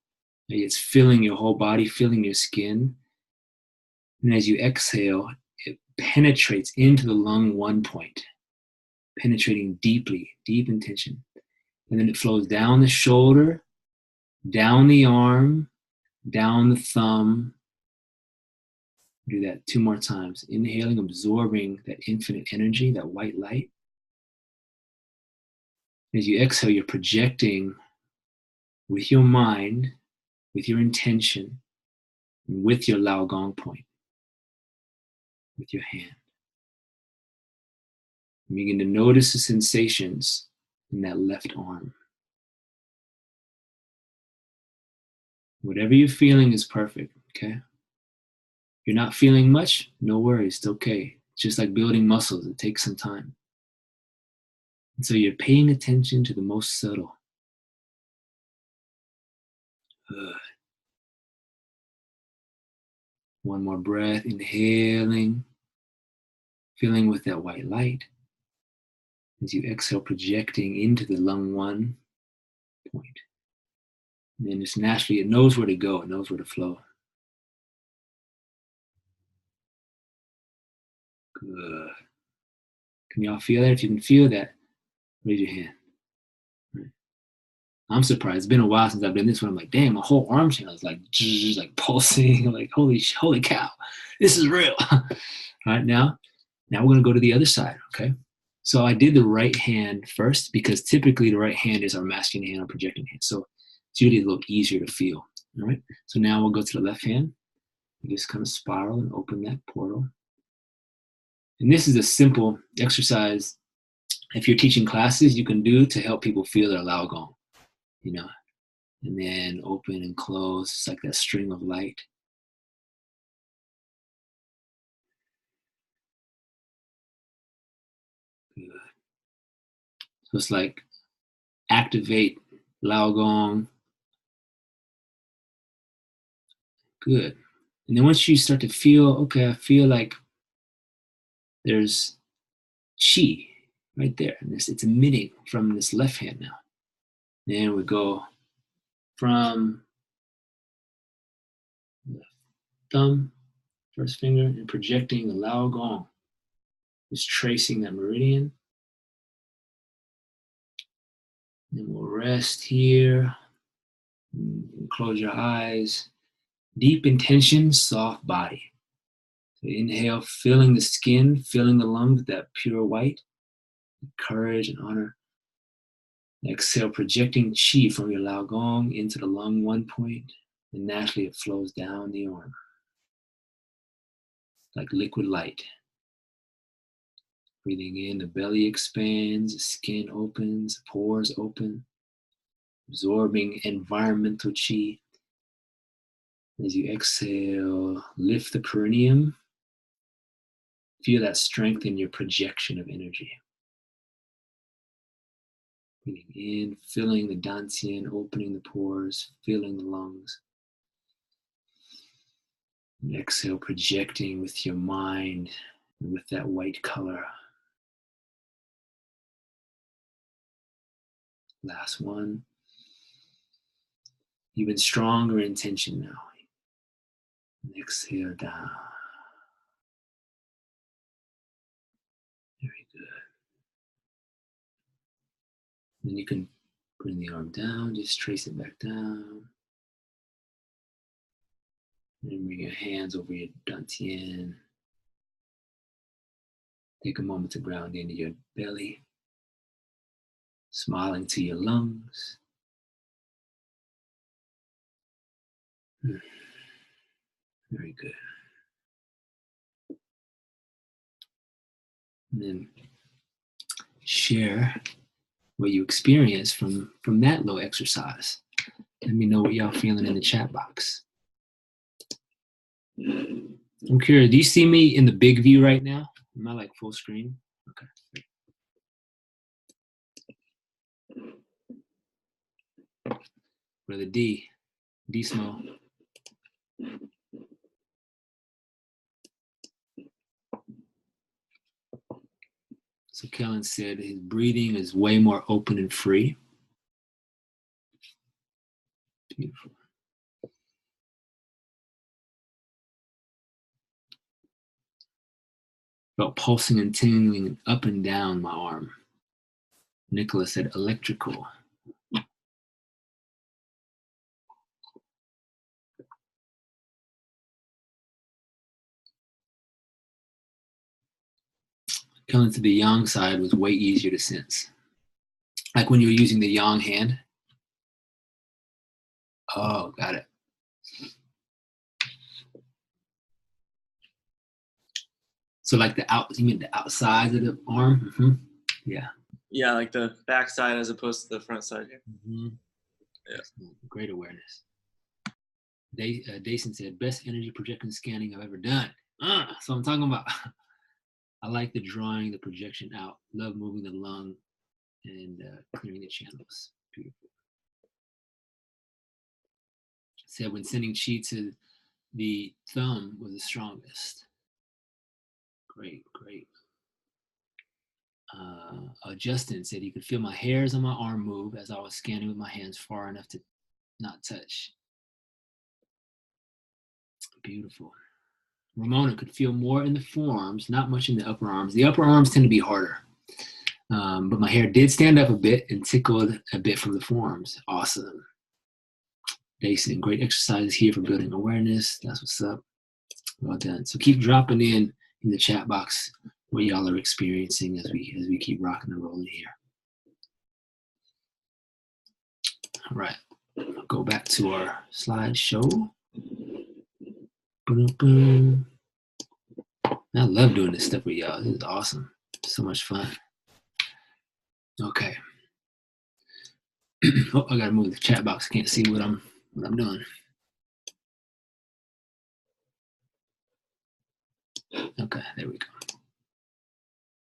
It's filling your whole body, filling your skin. And as you exhale, it penetrates into the lung 1 point, penetrating deeply, deep intention. And then it flows down the shoulder, down the arm, down the thumb. Do that 2 more times. Inhaling, absorbing that infinite energy, that white light. As you exhale, you're projecting with your mind, with your intention, with your Lao Gong point, with your hand. And begin to notice the sensations in that left arm. Whatever you're feeling is perfect, okay? If you're not feeling much, no worries, it's okay. It's just like building muscles, it takes some time. And so you're paying attention to the most subtle. Good. One more breath, inhaling, filling with that white light. As you exhale, projecting into the lung 1 point. And then just naturally, it knows where to go, it knows where to flow. Good. Can y'all feel that? If you can feel that, raise your hand. Right. I'm surprised. It's been a while since I've done this one. I'm like, damn, my whole arm channel is like pulsing. I'm like, holy cow, this is real. All right, now we're gonna go to the other side, okay? So I did the right hand first because typically the right hand is our masculine hand or projecting hand. So it's usually a little easier to feel, all right? So now we'll go to the left hand. You just kind of spiral and open that portal. And this is a simple exercise if you're teaching classes you can do to help people feel their Lao Gong, you know, and then open and close. It's like that string of light. Good. So it's like activate Lao Gong. Good. And then once you start to feel, okay, I feel like there's Qi right there. And it's emitting from this left hand now. Then we go from the thumb, first finger, and projecting the Lao Gong. Just tracing that meridian. Then we'll rest here. Close your eyes. Deep intention, soft body. So inhale, filling the skin, filling the lungs with that pure white, courage and honor. Exhale, projecting Qi from your Lao Gong into the lung 1 point, and naturally it flows down the arm like liquid light. Breathing in, the belly expands, the skin opens, pores open, absorbing environmental Qi. As you exhale, lift the perineum. Feel that strength in your projection of energy. Breathing in, filling the dantian, opening the pores, filling the lungs. And exhale, projecting with your mind and with that white color. Last one. Even stronger intention now. And exhale down. Very good. Then you can bring the arm down, just trace it back down. And bring your hands over your dantian. Take a moment to ground into your belly, smiling to your lungs. Very good. And then share what you experience from that little exercise. Let me know what y'all feeling in the chat box. I'm curious, do you see me in the big view right now? Am I like full screen? Okay. Brother D Small. So Kellen said his breathing is way more open and free. Beautiful. Felt pulsing and tingling up and down my arm. Nicholas said electrical. Kellen said the yang side was way easier to sense. Like when you were using the yang hand. Oh, got it. So like you mean the outside of the arm? Mm-hmm. Yeah. Yeah, like the back side as opposed to the front side here. Mm-hmm. Yeah. Great awareness. Dason said, best energy projection scanning I've ever done. That's what I'm talking about. I like the drawing, the projection out. Love moving the lung and clearing the channels. Beautiful. Said when sending chi to the thumb was the strongest. Great. Justin said he could feel my hairs on my arm move as I was scanning with my hands far enough to not touch. Beautiful. Ramona could feel more in the forearms, not much in the upper arms. The upper arms tend to be harder. But my hair did stand up a bit and tickled a bit from the forearms. Awesome. Jason, great exercises here for building awareness. That's what's up. Well done. So keep dropping in the chat box what y'all are experiencing as we keep rocking and rolling here. All right. I'll go back to our slideshow. Boom, boom. I love doing this stuff with y'all. This is awesome. So much fun. Okay. Oh, I gotta move the chat box. Can't see what I'm doing. Okay, there we go.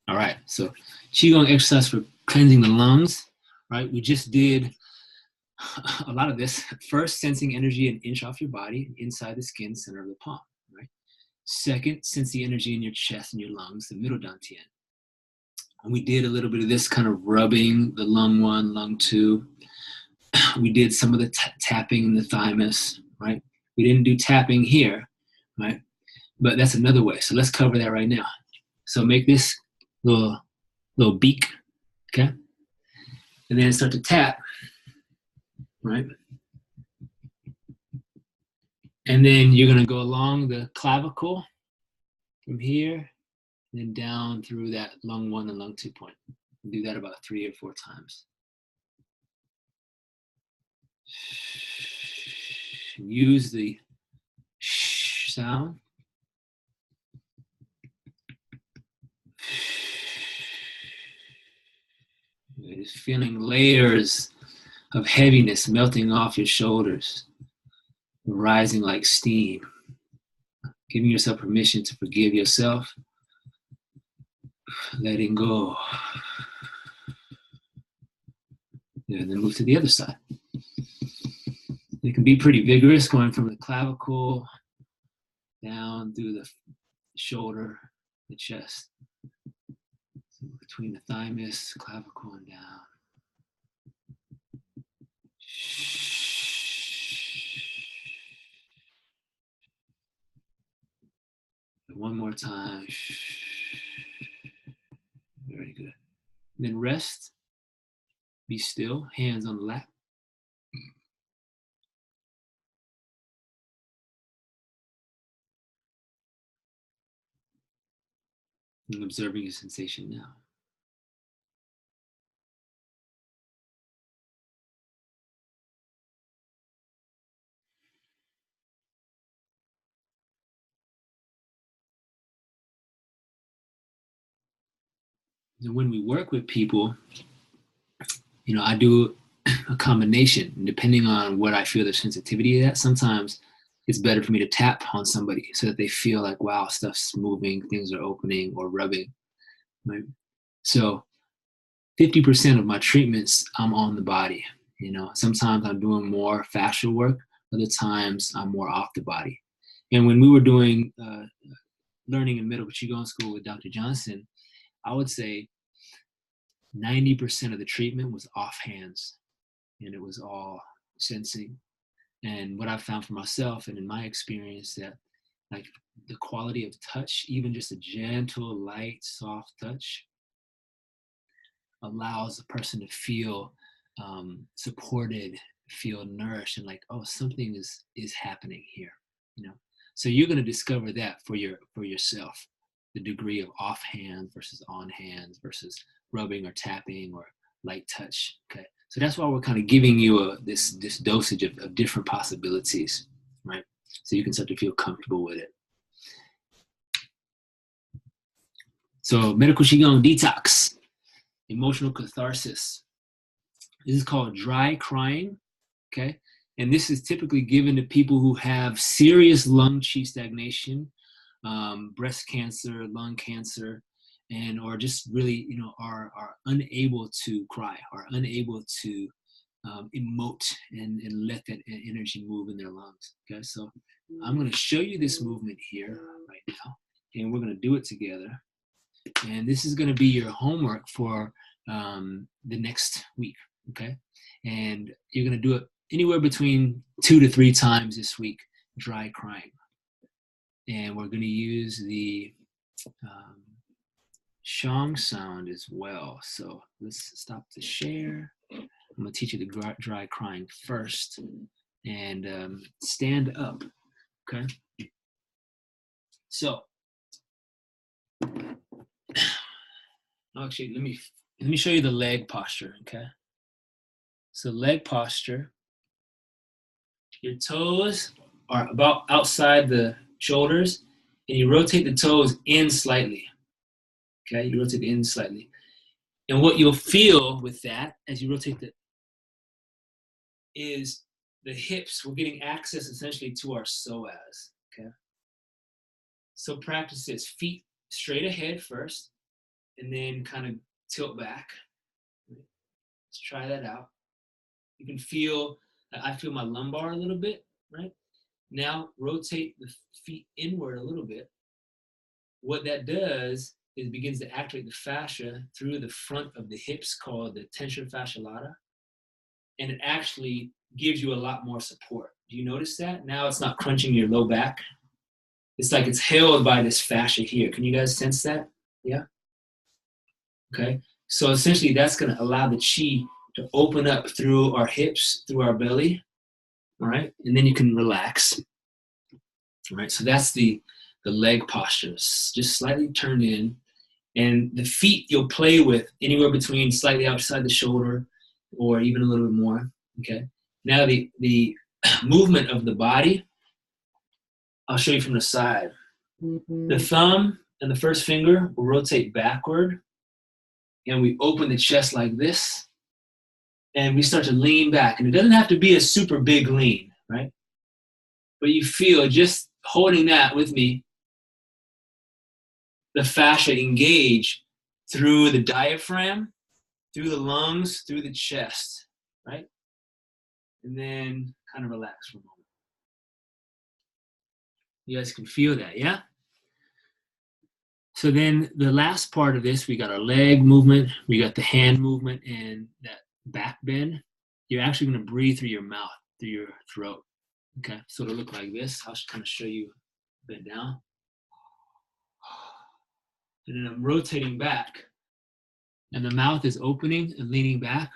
All right, so Qigong exercise for cleansing the lungs, right? We just did a lot of this. First, sensing energy an inch off your body, inside the skin, center of the palm, right? Second, sense the energy in your chest and your lungs, the middle dantian. And we did a little bit of this kind of rubbing the lung 1, lung 2. We did some of the tapping in the thymus, right? We didn't do tapping here, right? But that's another way. So let's cover that right now. So make this little beak, okay? And then start to tap, right? And then you're gonna go along the clavicle from here, and then down through that lung 1 and lung 2 point. Do that about 3 or 4 times. Use the sh sound. Just feeling layers of heaviness melting off your shoulders, rising like steam. Giving yourself permission to forgive yourself, letting go. And then move to the other side. It can be pretty vigorous, going from the clavicle down through the shoulder, the chest. So between the thymus, clavicle, and down. One more time. Very good. And then rest. Be still, hands on the lap. And observing your sensation now. And when we work with people, you know, I do a combination, depending on what I feel their sensitivity is at. Sometimes it's better for me to tap on somebody so that they feel like, wow, stuff's moving, things are opening, or rubbing, right? So 50% of my treatments, I'm on the body. You know, sometimes I'm doing more fascial work, other times I'm more off the body. And when we were doing learning in medical Qigong school with Dr. Johnson, I would say 90% of the treatment was off hands, and it was all sensing. And what I've found for myself and in my experience, that like the quality of touch, even just a gentle, light, soft touch, allows the person to feel supported, feel nourished, and like, oh, something is happening here, you know. So you're going to discover that for yourself, the degree of off hand versus on hands versus rubbing or tapping or light touch. Okay, so that's why we're kind of giving you this dosage of different possibilities, right? So you can start to feel comfortable with it. So medical Qigong detox, emotional catharsis. This is called dry crying, okay? And this is typically given to people who have serious lung qi stagnation, breast cancer, lung cancer, or just really, you know, are unable to cry, are unable to emote and let that energy move in their lungs. Okay, so I'm going to show you this movement here right now, and we're going to do it together. And this is going to be your homework for the next week. Okay, and you're going to do it anywhere between 2 to 3 times this week, dry crying. And we're going to use the Shang sound as well. So let's stop the share. I'm going to teach you the dry crying first. And stand up, okay? So, actually, let me show you the leg posture, okay? So leg posture, your toes are about outside the shoulders, and you rotate the toes in slightly. Okay, you rotate in slightly. And what you'll feel with that as you rotate is the hips. We're getting access essentially to our psoas. Okay. So practice this. Feet straight ahead first, and then kind of tilt back. Let's try that out. You can feel, I feel my lumbar a little bit, right? Now rotate the feet inward a little bit. What that does is it begins to activate the fascia through the front of the hips, called the tensor fascia lata, and it actually gives you a lot more support. Do you notice that? Now it's not crunching your low back. It's like it's held by this fascia here. Can you guys sense that? Yeah? Okay. So essentially that's going to allow the chi to open up through our hips, through our belly, all right? And then you can relax, all right? So that's the leg postures, just slightly turned in. And the feet you'll play with anywhere between slightly outside the shoulder or even a little bit more, okay? Now the movement of the body, I'll show you from the side. The thumb and the first finger will rotate backward, and we open the chest like this, and we start to lean back. And it doesn't have to be a super big lean, right? But you feel, just holding that with me, the fascia engage through the diaphragm, through the lungs, through the chest, right? And then kind of relax for a moment. You guys can feel that, yeah? So then the last part of this, we got our leg movement, we got the hand movement, and that back bend. You're actually going to breathe through your mouth, through your throat. Okay, so it'll look like this. I'll kind of show you bend down. And then I'm rotating back, and the mouth is opening and leaning back.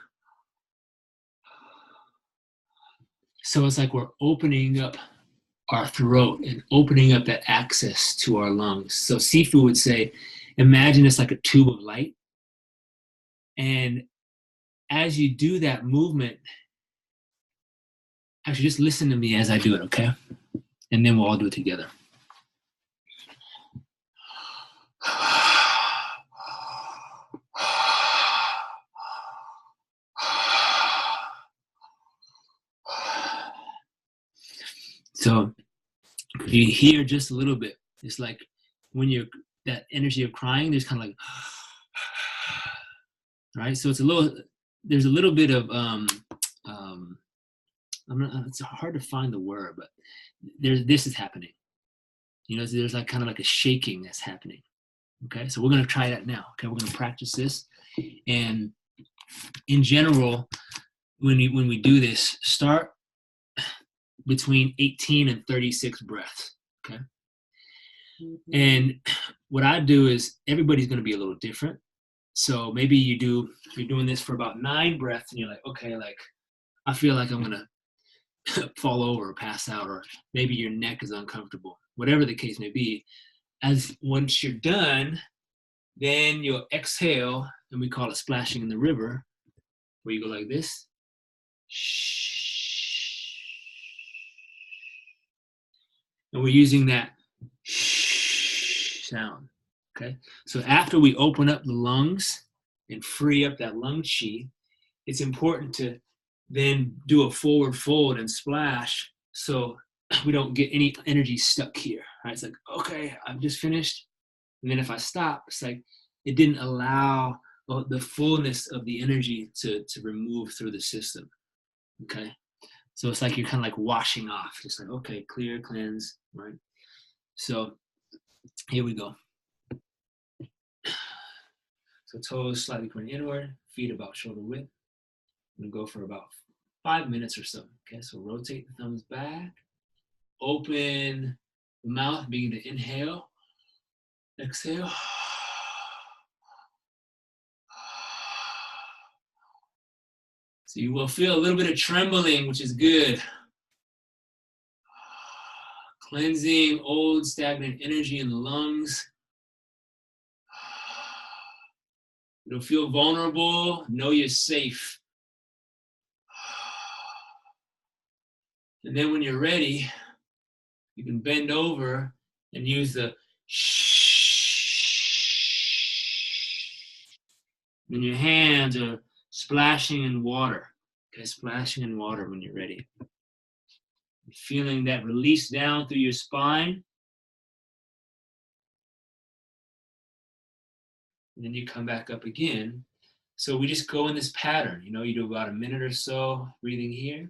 So it's like we're opening up our throat and opening up that access to our lungs. So Sifu would say, imagine it's like a tube of light. And as you do that movement, actually just listen to me as I do it, okay? And then we'll all do it together. So you hear just a little bit. It's like when you're, that energy of crying, there's kind of like, right? So it's there's a little bit of, it's hard to find the word, but this is happening. You know, there's like kind of like a shaking that's happening. Okay, so we're going to try that now. Okay, we're going to practice this. And in general, when we do this, start between 18 and 36 breaths. Okay. And what I do is everybody's going to be a little different. So maybe you're doing this for about 9 breaths and you're like, okay, like I feel like I'm going to fall over or pass out, or maybe your neck is uncomfortable, whatever the case may be. As once you're done, then you'll exhale, and we call it splashing in the river, where you go like this. And we're using that sound. Okay. So after we open up the lungs and free up that lung chi, it's important to then do a forward fold and splash so we don't get any energy stuck here. Right? It's like, okay, I'm just finished. And then if I stop, it's like it didn't allow the fullness of the energy to remove through the system. Okay. So it's like you're kind of like washing off, just like, okay, clear, cleanse, right? So here we go. So toes slightly pointing inward, feet about shoulder width. I'm gonna go for about 5 minutes or so. Okay, so rotate the thumbs back, open the mouth, begin to inhale, exhale. So you will feel a little bit of trembling, which is good. Cleansing old stagnant energy in the lungs. You don't feel vulnerable, know you're safe. And then when you're ready, you can bend over and use the and your hands are splashing in water. Okay, splashing in water when you're ready. Feeling that release down through your spine. And then you come back up again. So we just go in this pattern. You know, you do about a minute or so breathing here.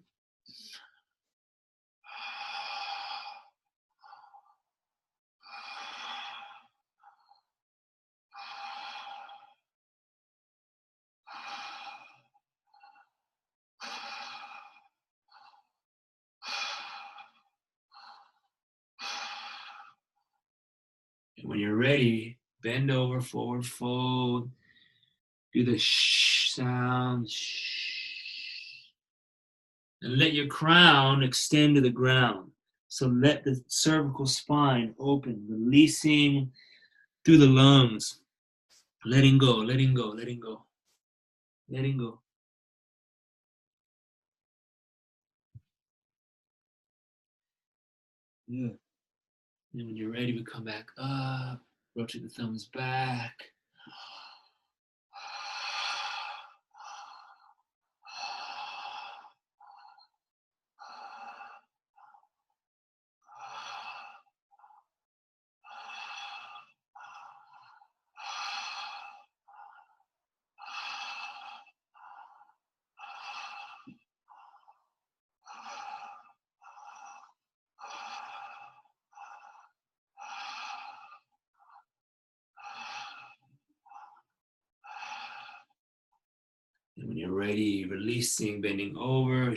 And when you're ready, bend over, forward fold. Do the shh sound. Shh. And let your crown extend to the ground. So let the cervical spine open, releasing through the lungs. Letting go, letting go, letting go, letting go. Yeah. And when you're ready, we come back up, rotate the thumbs back. And when you're ready, releasing, bending over,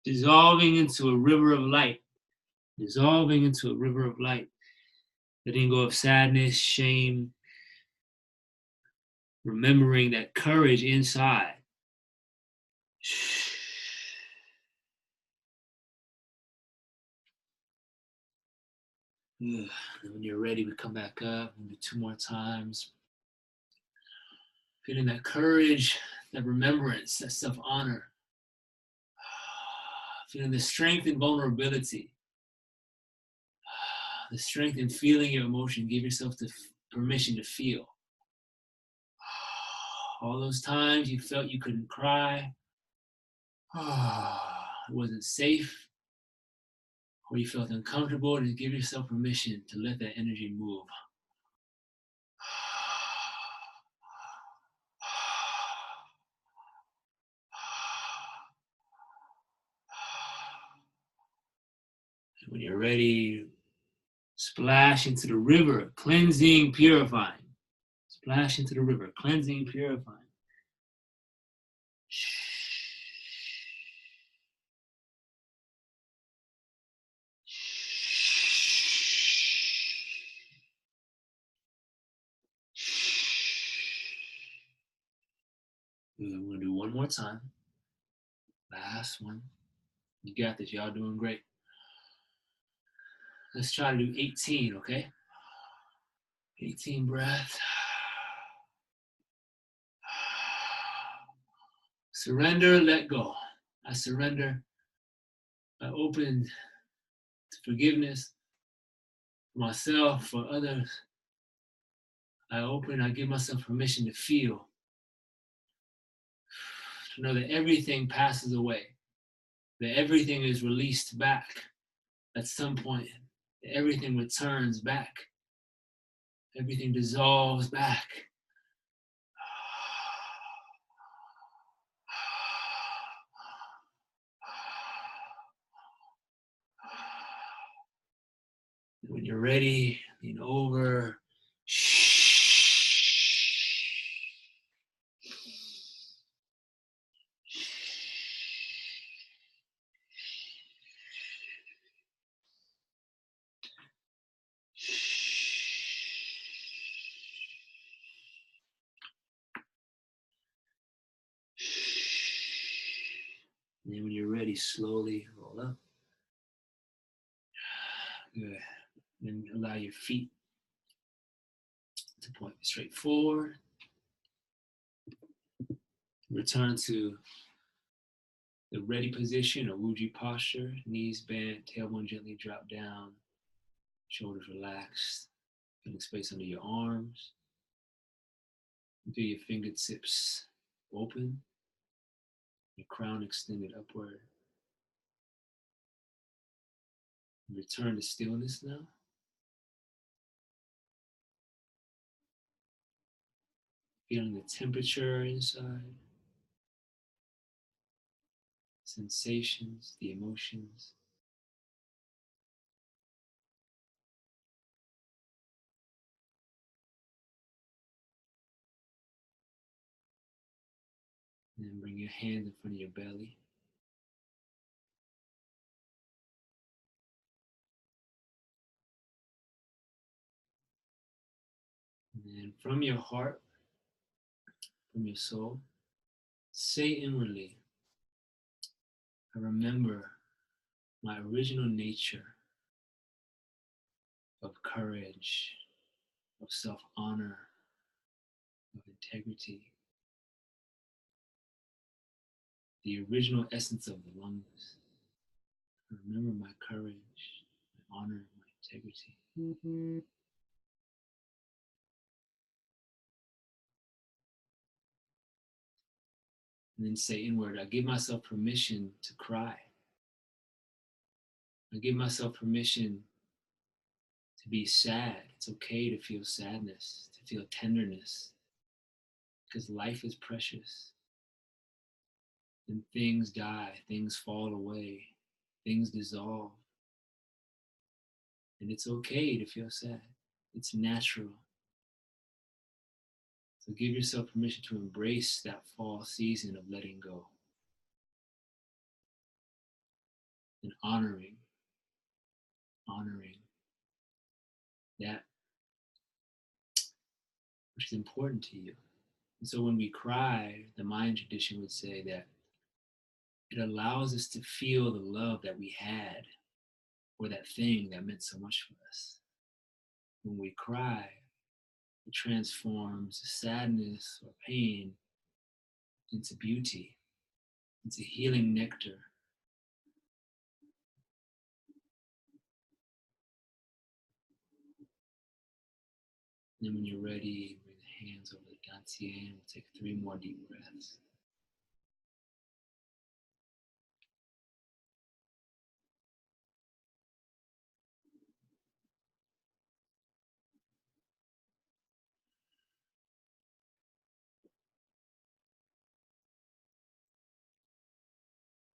dissolving into a river of light, dissolving into a river of light, letting go of sadness, shame, remembering that courage inside. And when you're ready, we come back up and do 2 more times. Feeling that courage, that remembrance, that self-honor. Feeling the strength and vulnerability. The strength in feeling your emotion. Give yourself the permission to feel. All those times you felt you couldn't cry. It wasn't safe. Or you felt uncomfortable. To give yourself permission to let that energy move. When you're ready, Splash into the river, cleansing, purifying. Splash into the river, cleansing, purifying. I'm going to do one more time. Last one. You got this. Y'all doing great. Let's try to do 18, okay? 18 breaths. Surrender, let go. I surrender. I open to forgiveness for myself, for others. I open, I give myself permission to feel, to know that everything passes away, that everything is released back at some point, that everything returns back, everything dissolves back. When you're ready, lean over. And then when you're ready, slowly roll up. Good. Then allow your feet to point straight forward. Return to the ready position or Wuji posture. Knees bent, tailbone gently drop down, shoulders relaxed. Feeling space under your arms. Feel your fingertips open, your crown extended upward. Return to stillness now. Feeling the temperature inside, sensations, the emotions. And then bring your hands in front of your belly. And then from your heart, from your soul, say inwardly, I remember my original nature of courage, of self-honor, of integrity, the original essence of the lungs. I remember my courage, my honor, my integrity. Mm-hmm. And then say inward, I give myself permission to cry. I give myself permission to be sad. It's okay to feel sadness, to feel tenderness, because life is precious. And things die, things fall away, things dissolve. And it's okay to feel sad. It's natural. So give yourself permission to embrace that fall season of letting go and honoring that which is important to you. And so when we cry, the Mayan tradition would say that it allows us to feel the love that we had for that thing that meant so much for us. When we cry, it transforms sadness or pain into beauty, into healing nectar. And when you're ready, bring the hands over the dantian. We'll take 3 more deep breaths.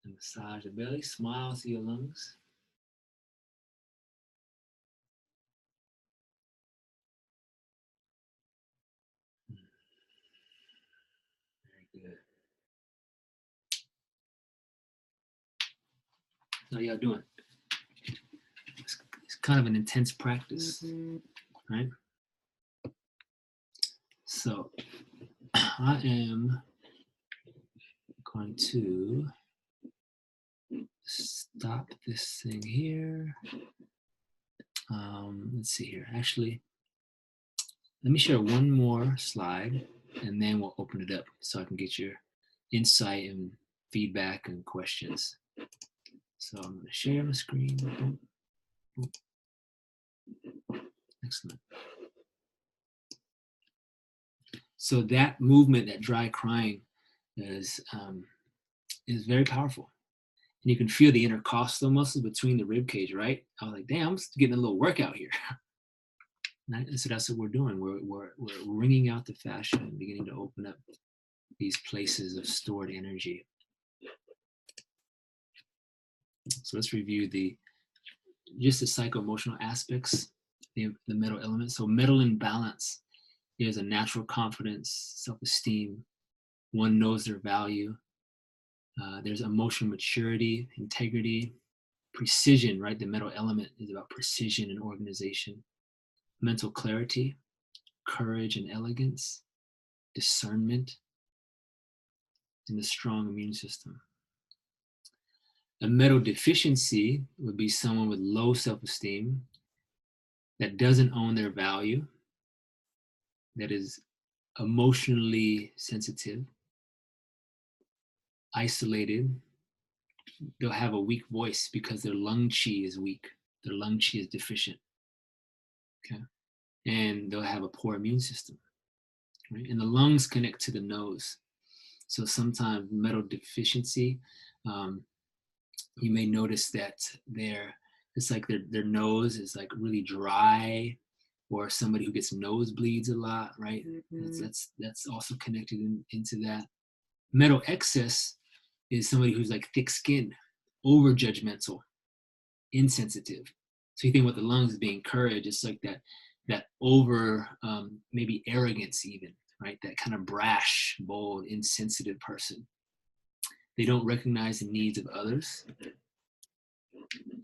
And massage the belly, smile to your lungs. How y'all doing? It's kind of an intense practice, right? So I am going to stop this thing here. Let's see here. Actually, let me share one more slide and then we'll open it up so I can get your insight and feedback and questions. So I'm going to share my screen. Boom, boom. Excellent. So that movement, that dry crying, is very powerful. And you can feel the intercostal muscles between the rib cage, right? I was like, damn, I'm just getting a little workout here. So that's what we're doing. We're wringing out the fascia and beginning to open up these places of stored energy. So let's review just the psycho-emotional aspects, the metal element. So metal in balance, there's a natural confidence, self-esteem. One knows their value. There's emotional maturity, integrity, precision, right? The metal element is about precision and organization. Mental clarity, courage and elegance, discernment, and a strong immune system. A metal deficiency would be someone with low self-esteem that doesn't own their value, that is emotionally sensitive, isolated. They'll have a weak voice because their lung qi is weak. Their lung qi is deficient. Okay. And they'll have a poor immune system. Right? And the lungs connect to the nose. So sometimes metal deficiency, you may notice that it's like their nose is like really dry, or somebody who gets nosebleeds a lot, right? Mm-hmm. That's also connected into that. Metal excess is somebody who's like thick-skinned, over-judgmental, insensitive. So you think about the lungs as being courage, it's like that over, maybe arrogance even, right? That kind of brash, bold, insensitive person. They don't recognize the needs of others,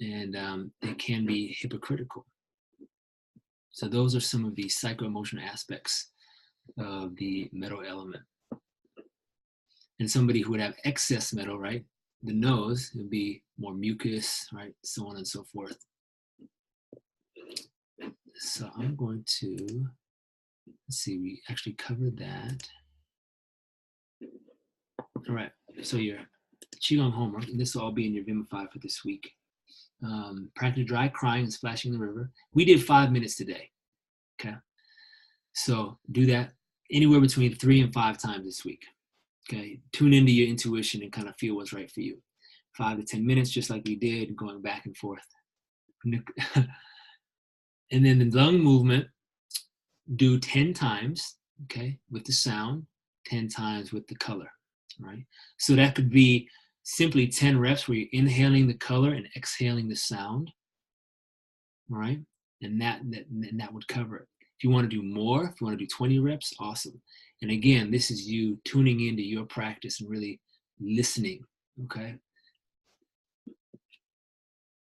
and they can be hypocritical. So those are some of the psycho-emotional aspects of the metal element. And somebody who would have excess metal, right? The nose would be more mucus, right? So on and so forth. So I'm going to, let's see, we actually covered that. All right, so your Qigong homework, and this will all be in your Vimify for this week. Practice dry crying and splashing in the river. We did 5 minutes today, okay? So do that anywhere between 3 and 5 times this week. Okay, tune into your intuition and kind of feel what's right for you. 5 to 10 minutes, just like we did, going back and forth. And then the lung movement, do 10 times, okay, with the sound, 10 times with the color, right? So that could be simply 10 reps where you're inhaling the color and exhaling the sound, all right? And that would cover it. If you want to do more, if you want to do 20 reps, awesome. And again, this is you tuning into your practice and really listening, okay?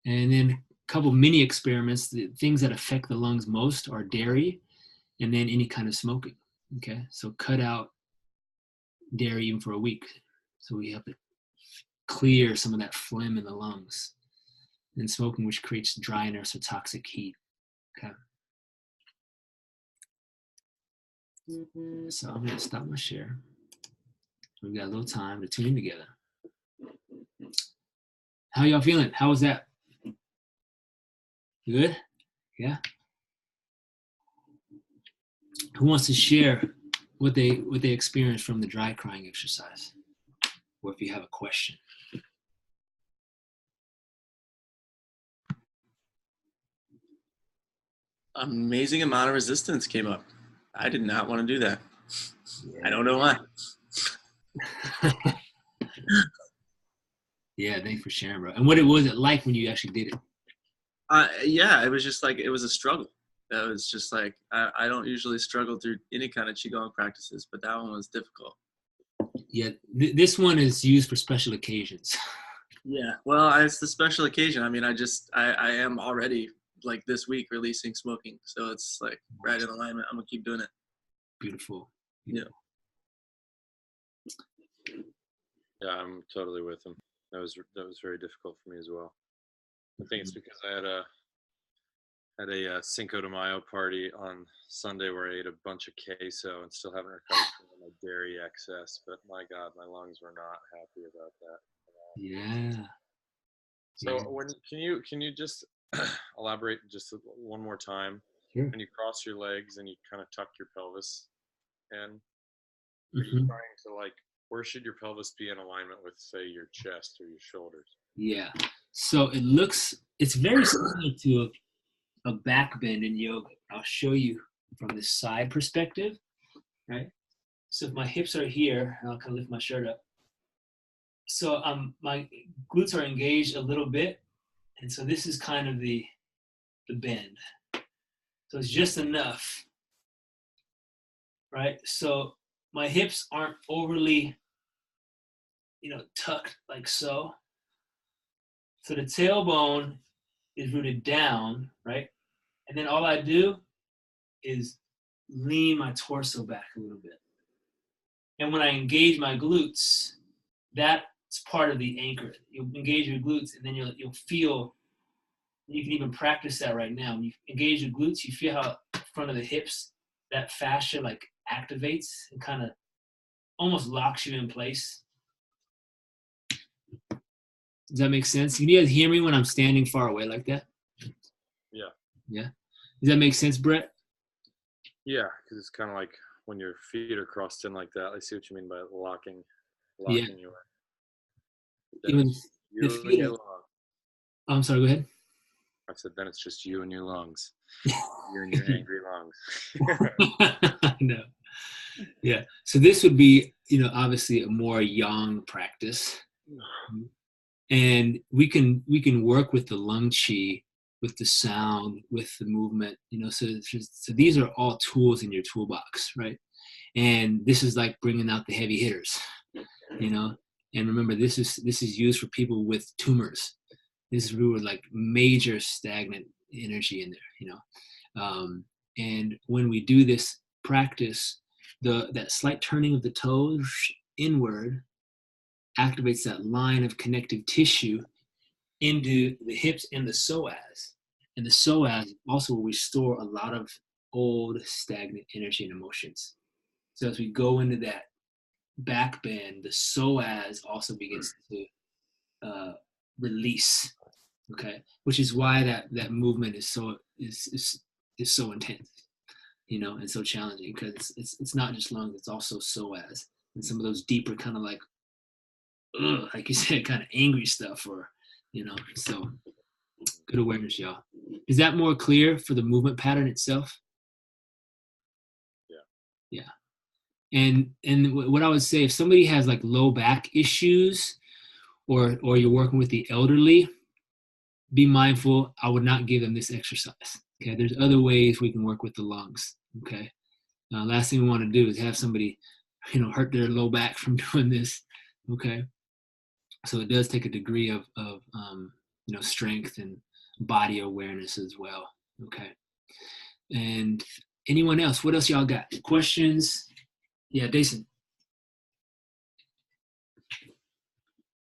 And then a couple mini experiments. The things that affect the lungs most are dairy and then any kind of smoking, okay? So cut out dairy even for a week. So we have to clear some of that phlegm in the lungs. And smoking, which creates dryness or toxic heat, okay? So I'm gonna stop my share. We've got a little time to tune in together. How y'all feeling? How was that? Good? Yeah? Who wants to share what they experienced from the dry crying exercise? Or if you have a question. Amazing amount of resistance came up. I did not want to do that. Yeah. I don't know why. Yeah, thanks for sharing, bro. And what was it like when you actually did it? Yeah, it was just like, it was a struggle. That was just like, I don't usually struggle through any kind of Qigong practices, but that one was difficult. Yeah, this one is used for special occasions. Yeah. Well, it's the special occasion. I mean, I am already like this week releasing smoking, so it's like right in alignment. I'm gonna keep doing it. Beautiful. Yeah. Yeah, I'm totally with him. That was very difficult for me as well. I think it's because I had a Cinco de Mayo party on Sunday where I ate a bunch of queso and still haven't recovered from my dairy excess. But my God, my lungs were not happy about that at all. Yeah. So Yeah. when can you just elaborate just one more time? Sure. When you cross your legs and you kind of tuck your pelvis in, are you Mhm. trying to like where should your pelvis be in alignment with say your chest or your shoulders? Yeah. So it's very similar to a back bend in yoga. I'll show you from the side perspective, right? So if my hips are here, and I'll kind of lift my shirt up. So my glutes are engaged a little bit, and so this is kind of the bend. So it's just enough, right? So my hips aren't overly, tucked like so. So the tailbone is rooted down, right? And then all I do is lean my torso back a little bit. And when I engage my glutes, that's part of the anchor. You'll engage your glutes, and then you'll feel. You can even practice that right now. When you engage your glutes, you feel how front of the hips, that fascia like activates and kind of almost locks you in place. Does that make sense? Can you guys hear me when I'm standing far away like that? Yeah. Yeah. Does that make sense, Brett? Yeah, because it's kind of like when your feet are crossed in like that. I see what you mean by locking Yeah. you in. Even It's the you and feet your are. lungs. I'm sorry. Go ahead. I said then it's just you and your lungs. You and your angry lungs. No. Yeah. So this would be, obviously a more yang practice, and we can work with the lung chi, with the sound, with the movement. So these are all tools in your toolbox, right? And this is like bringing out the heavy hitters, And remember, this is used for people with tumors. This is really like major stagnant energy in there, and when we do this practice, that slight turning of the toes inward activates that line of connective tissue into the hips and the psoas. And the psoas also will restore a lot of old stagnant energy and emotions. So as we go into that back bend, the psoas also begins to release. Okay, which is why that movement is so intense, and so challenging, because it's not just lungs, it's also psoas and some of those deeper kind of like, like you said, kind of angry stuff, or so good awareness, y'all. Is that more clear for the movement pattern itself? Yeah. And what I would say, if somebody has like low back issues, or you're working with the elderly, be mindful. I would not give them this exercise. Okay, there's other ways we can work with the lungs. Okay, last thing we want to do is have somebody, hurt their low back from doing this. Okay, so it does take a degree of strength and body awareness as well. Okay, and anyone else? What else y'all got? Questions? Yeah, Jason.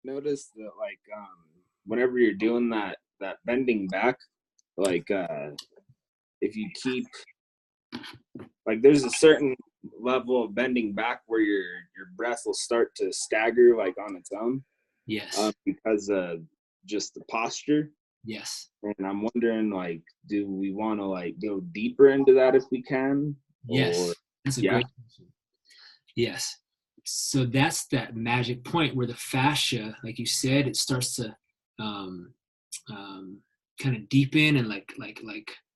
Notice that whenever you're doing that bending back, if you keep there's a certain level of bending back where your breath will start to stagger on its own. Yes. Because of just the posture. Yes. And I'm wondering, do we want to go deeper into that if we can? Yes. Or, that's a great question. Yes. So that's that magic point where the fascia, like you said, it starts to kind of deepen and like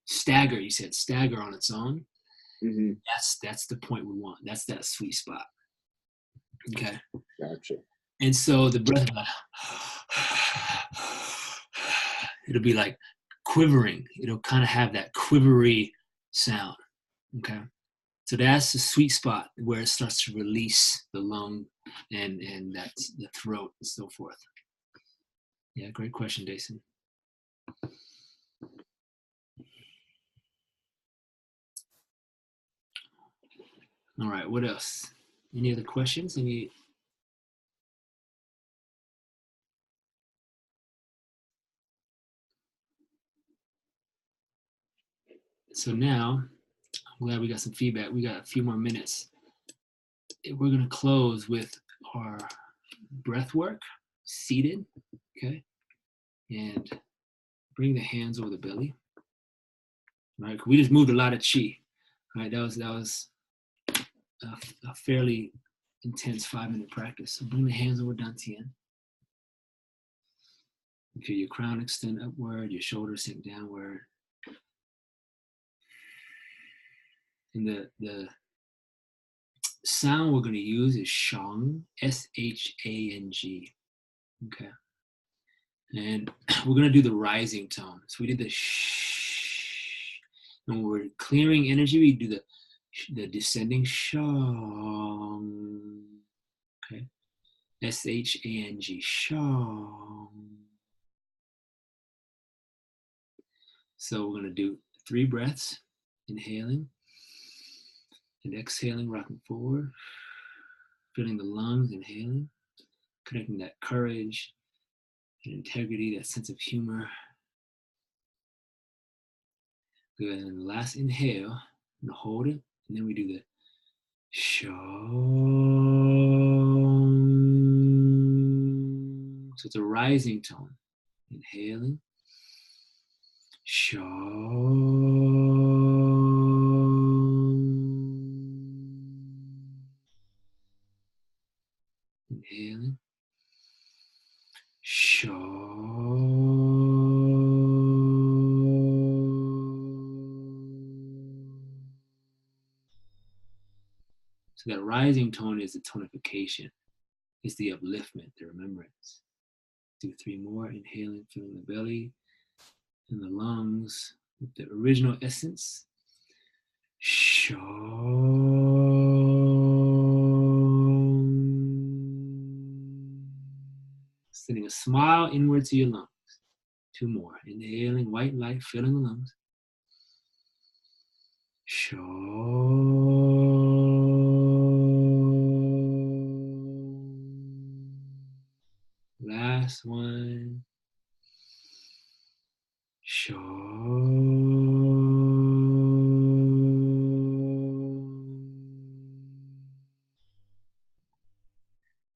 stagger. You said stagger on its own. Mm-hmm. That's the point we want. That's that sweet spot. Okay. Gotcha. And so the breath, it'll be like quivering. It'll kind of have that quivery sound. Okay. So that's the sweet spot where it starts to release the lung and that's the throat and so forth. Yeah, great question, Jason. All right, what else? Any other questions? So now, I'm glad we got some feedback. We got a few more minutes. We're gonna close with our breath work, seated, okay? And bring the hands over the belly. Right, we just moved a lot of chi. Right, that was a fairly intense 5-minute practice. So bring the hands over Dantian. Feel your crown extend upward, your shoulders sink downward. And the sound we're going to use is shang, S-H-A-N-G. Okay. And we're going to do the rising tone. So we did the shh. And when we're clearing energy, we do the descending shang. Okay. S-H-A-N-G. Shang. So we're going to do 3 breaths, inhaling and exhaling, rocking forward, filling the lungs, inhaling, connecting that courage and integrity, that sense of humor. Good, and the last inhale, and hold it, and then we do the shang. So it's a rising tone. Inhaling, shang. Inhaling, so that rising tone is the tonification, it's the upliftment, the remembrance. Do 3 more, inhaling, filling the belly and the lungs with the original essence. Sending a smile inward to your lungs. 2 more. Inhaling, white light, filling the lungs. Last one.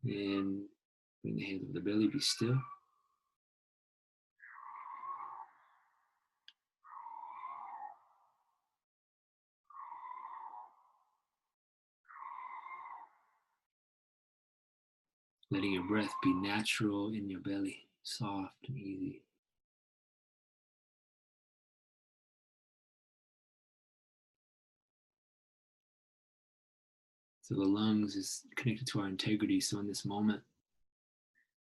And bring the hands over the belly, be still. Letting your breath be natural in your belly, soft and easy. So the lungs is connected to our integrity. So in this moment,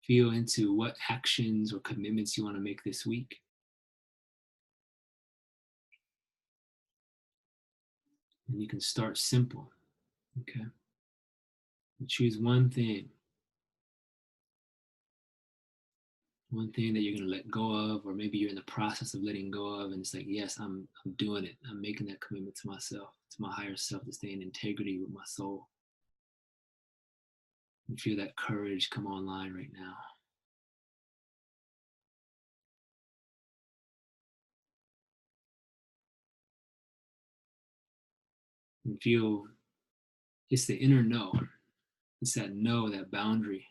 feel into what actions or commitments you want to make this week. And you can start simple, okay? You choose one thing that you're going to let go of, or maybe you're in the process of letting go of, and it's like, yes, I'm doing it. I'm making that commitment to myself, to my higher self, to stay in integrity with my soul. And feel that courage come online right now. And feel it's the inner no. It's that no, that boundary.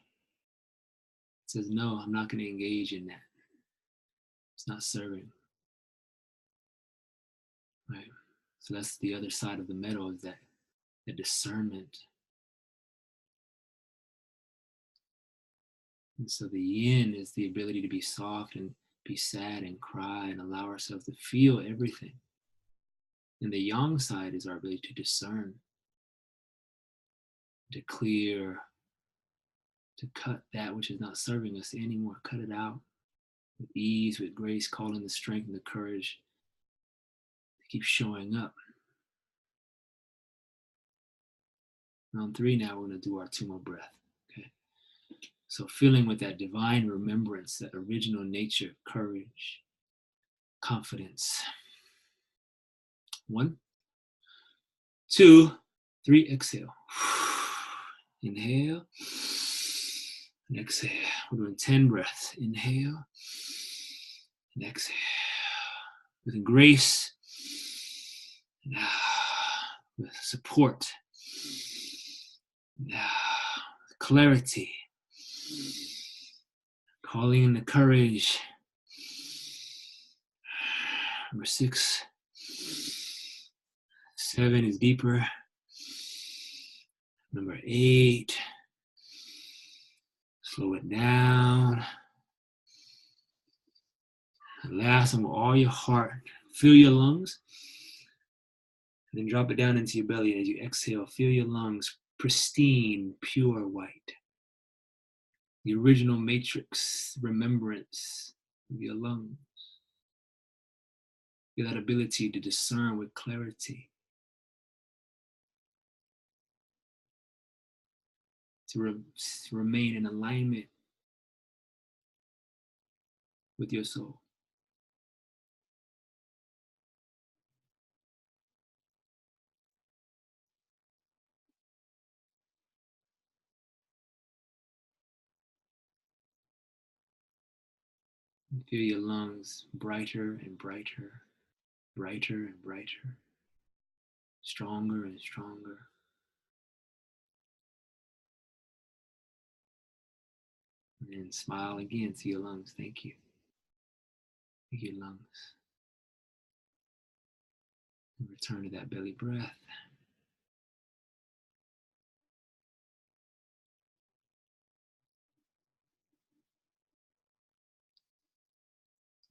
It says, no, I'm not going to engage in that. It's not serving. Right? So that's the other side of the medal, is that the discernment. And so the yin is the ability to be soft and be sad and cry and allow ourselves to feel everything. And the yang side is our ability to discern, to clear, to cut that which is not serving us anymore, cut it out with ease, with grace, calling the strength and the courage to keep showing up. On 3 now, we're going to do our 2 more breaths. Okay. So filling with that divine remembrance, that original nature, courage, confidence. 1, 2, 3, exhale. Inhale and exhale. We're doing 10 breaths. Inhale and exhale. With grace, with support, with clarity, calling in the courage. Number 6, 7 is deeper. Number 8, slow it down. And last one, with all your heart, fill your lungs. And then drop it down into your belly. And as you exhale, feel your lungs pristine, pure white. The original matrix remembrance of your lungs. Feel that ability to discern with clarity. To remain in alignment with your soul. And feel your lungs brighter and brighter, brighter and brighter, stronger and stronger. And smile again to your lungs. Thank you. Thank you, lungs. And return to that belly breath.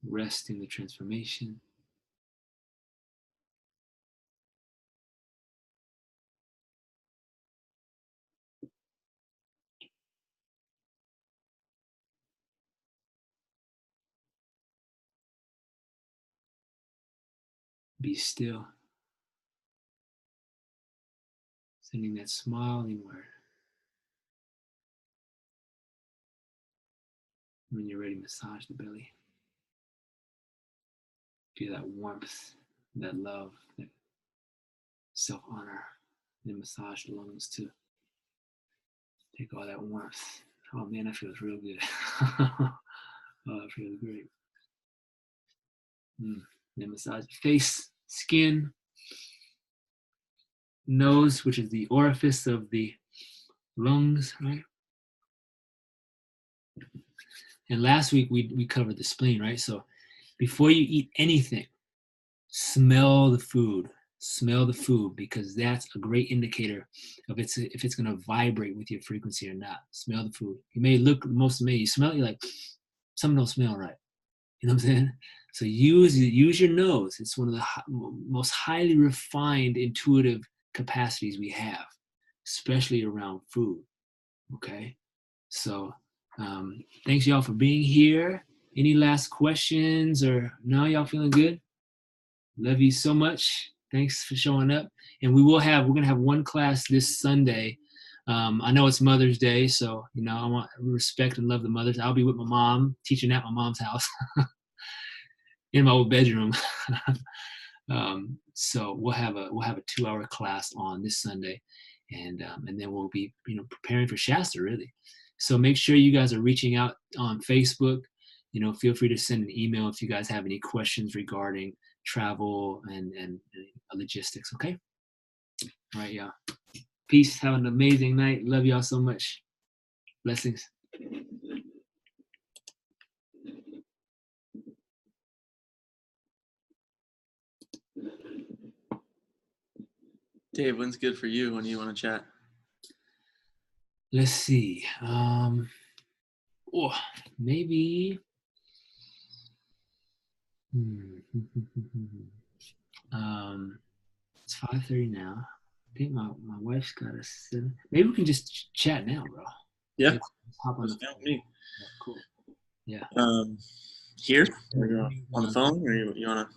Rest in the transformation. Be still. Sending that smile inward. When you're ready, massage the belly. Feel that warmth, that love, that self-honor. Then massage the lungs too. Take all that warmth. Oh man, that feels real good. Oh, that feels great. Then massage the face, skin, nose, which is the orifice of the lungs, right? And last week we covered the spleen, right? So before you eat anything, smell the food. Smell the food, because that's a great indicator of if it's going to vibrate with your frequency or not. Smell the food. You may look most amazing. You smell it, you're like, something don't smell right. You know what I'm saying? So use your nose. It's one of the most highly refined intuitive capacities we have, especially around food. Okay? So thanks y'all for being here. Any last questions, or no, y'all feeling good? Love you so much. Thanks for showing up. And we're gonna have one class this Sunday. I know it's Mother's Day, so I want to respect and love the mothers. I'll be with my mom, teaching at my mom's house in my old bedroom. So we'll have a 2-hour class on this Sunday, and then we'll be preparing for Shasta, really. So make sure you guys are reaching out on Facebook. Feel free to send an email if you guys have any questions regarding travel and logistics. Okay. All right, y'all. Peace. Have an amazing night. Love y'all so much. Blessings. Dave, when's good for you when you want to chat? Let's see. Maybe. It's 5:30 now. I think my wife's got a 7. Maybe we can just chat now, bro. Yeah. Let's hop on the phone. Me. Yeah, cool. Yeah. Here? Or on the phone? Or you want to?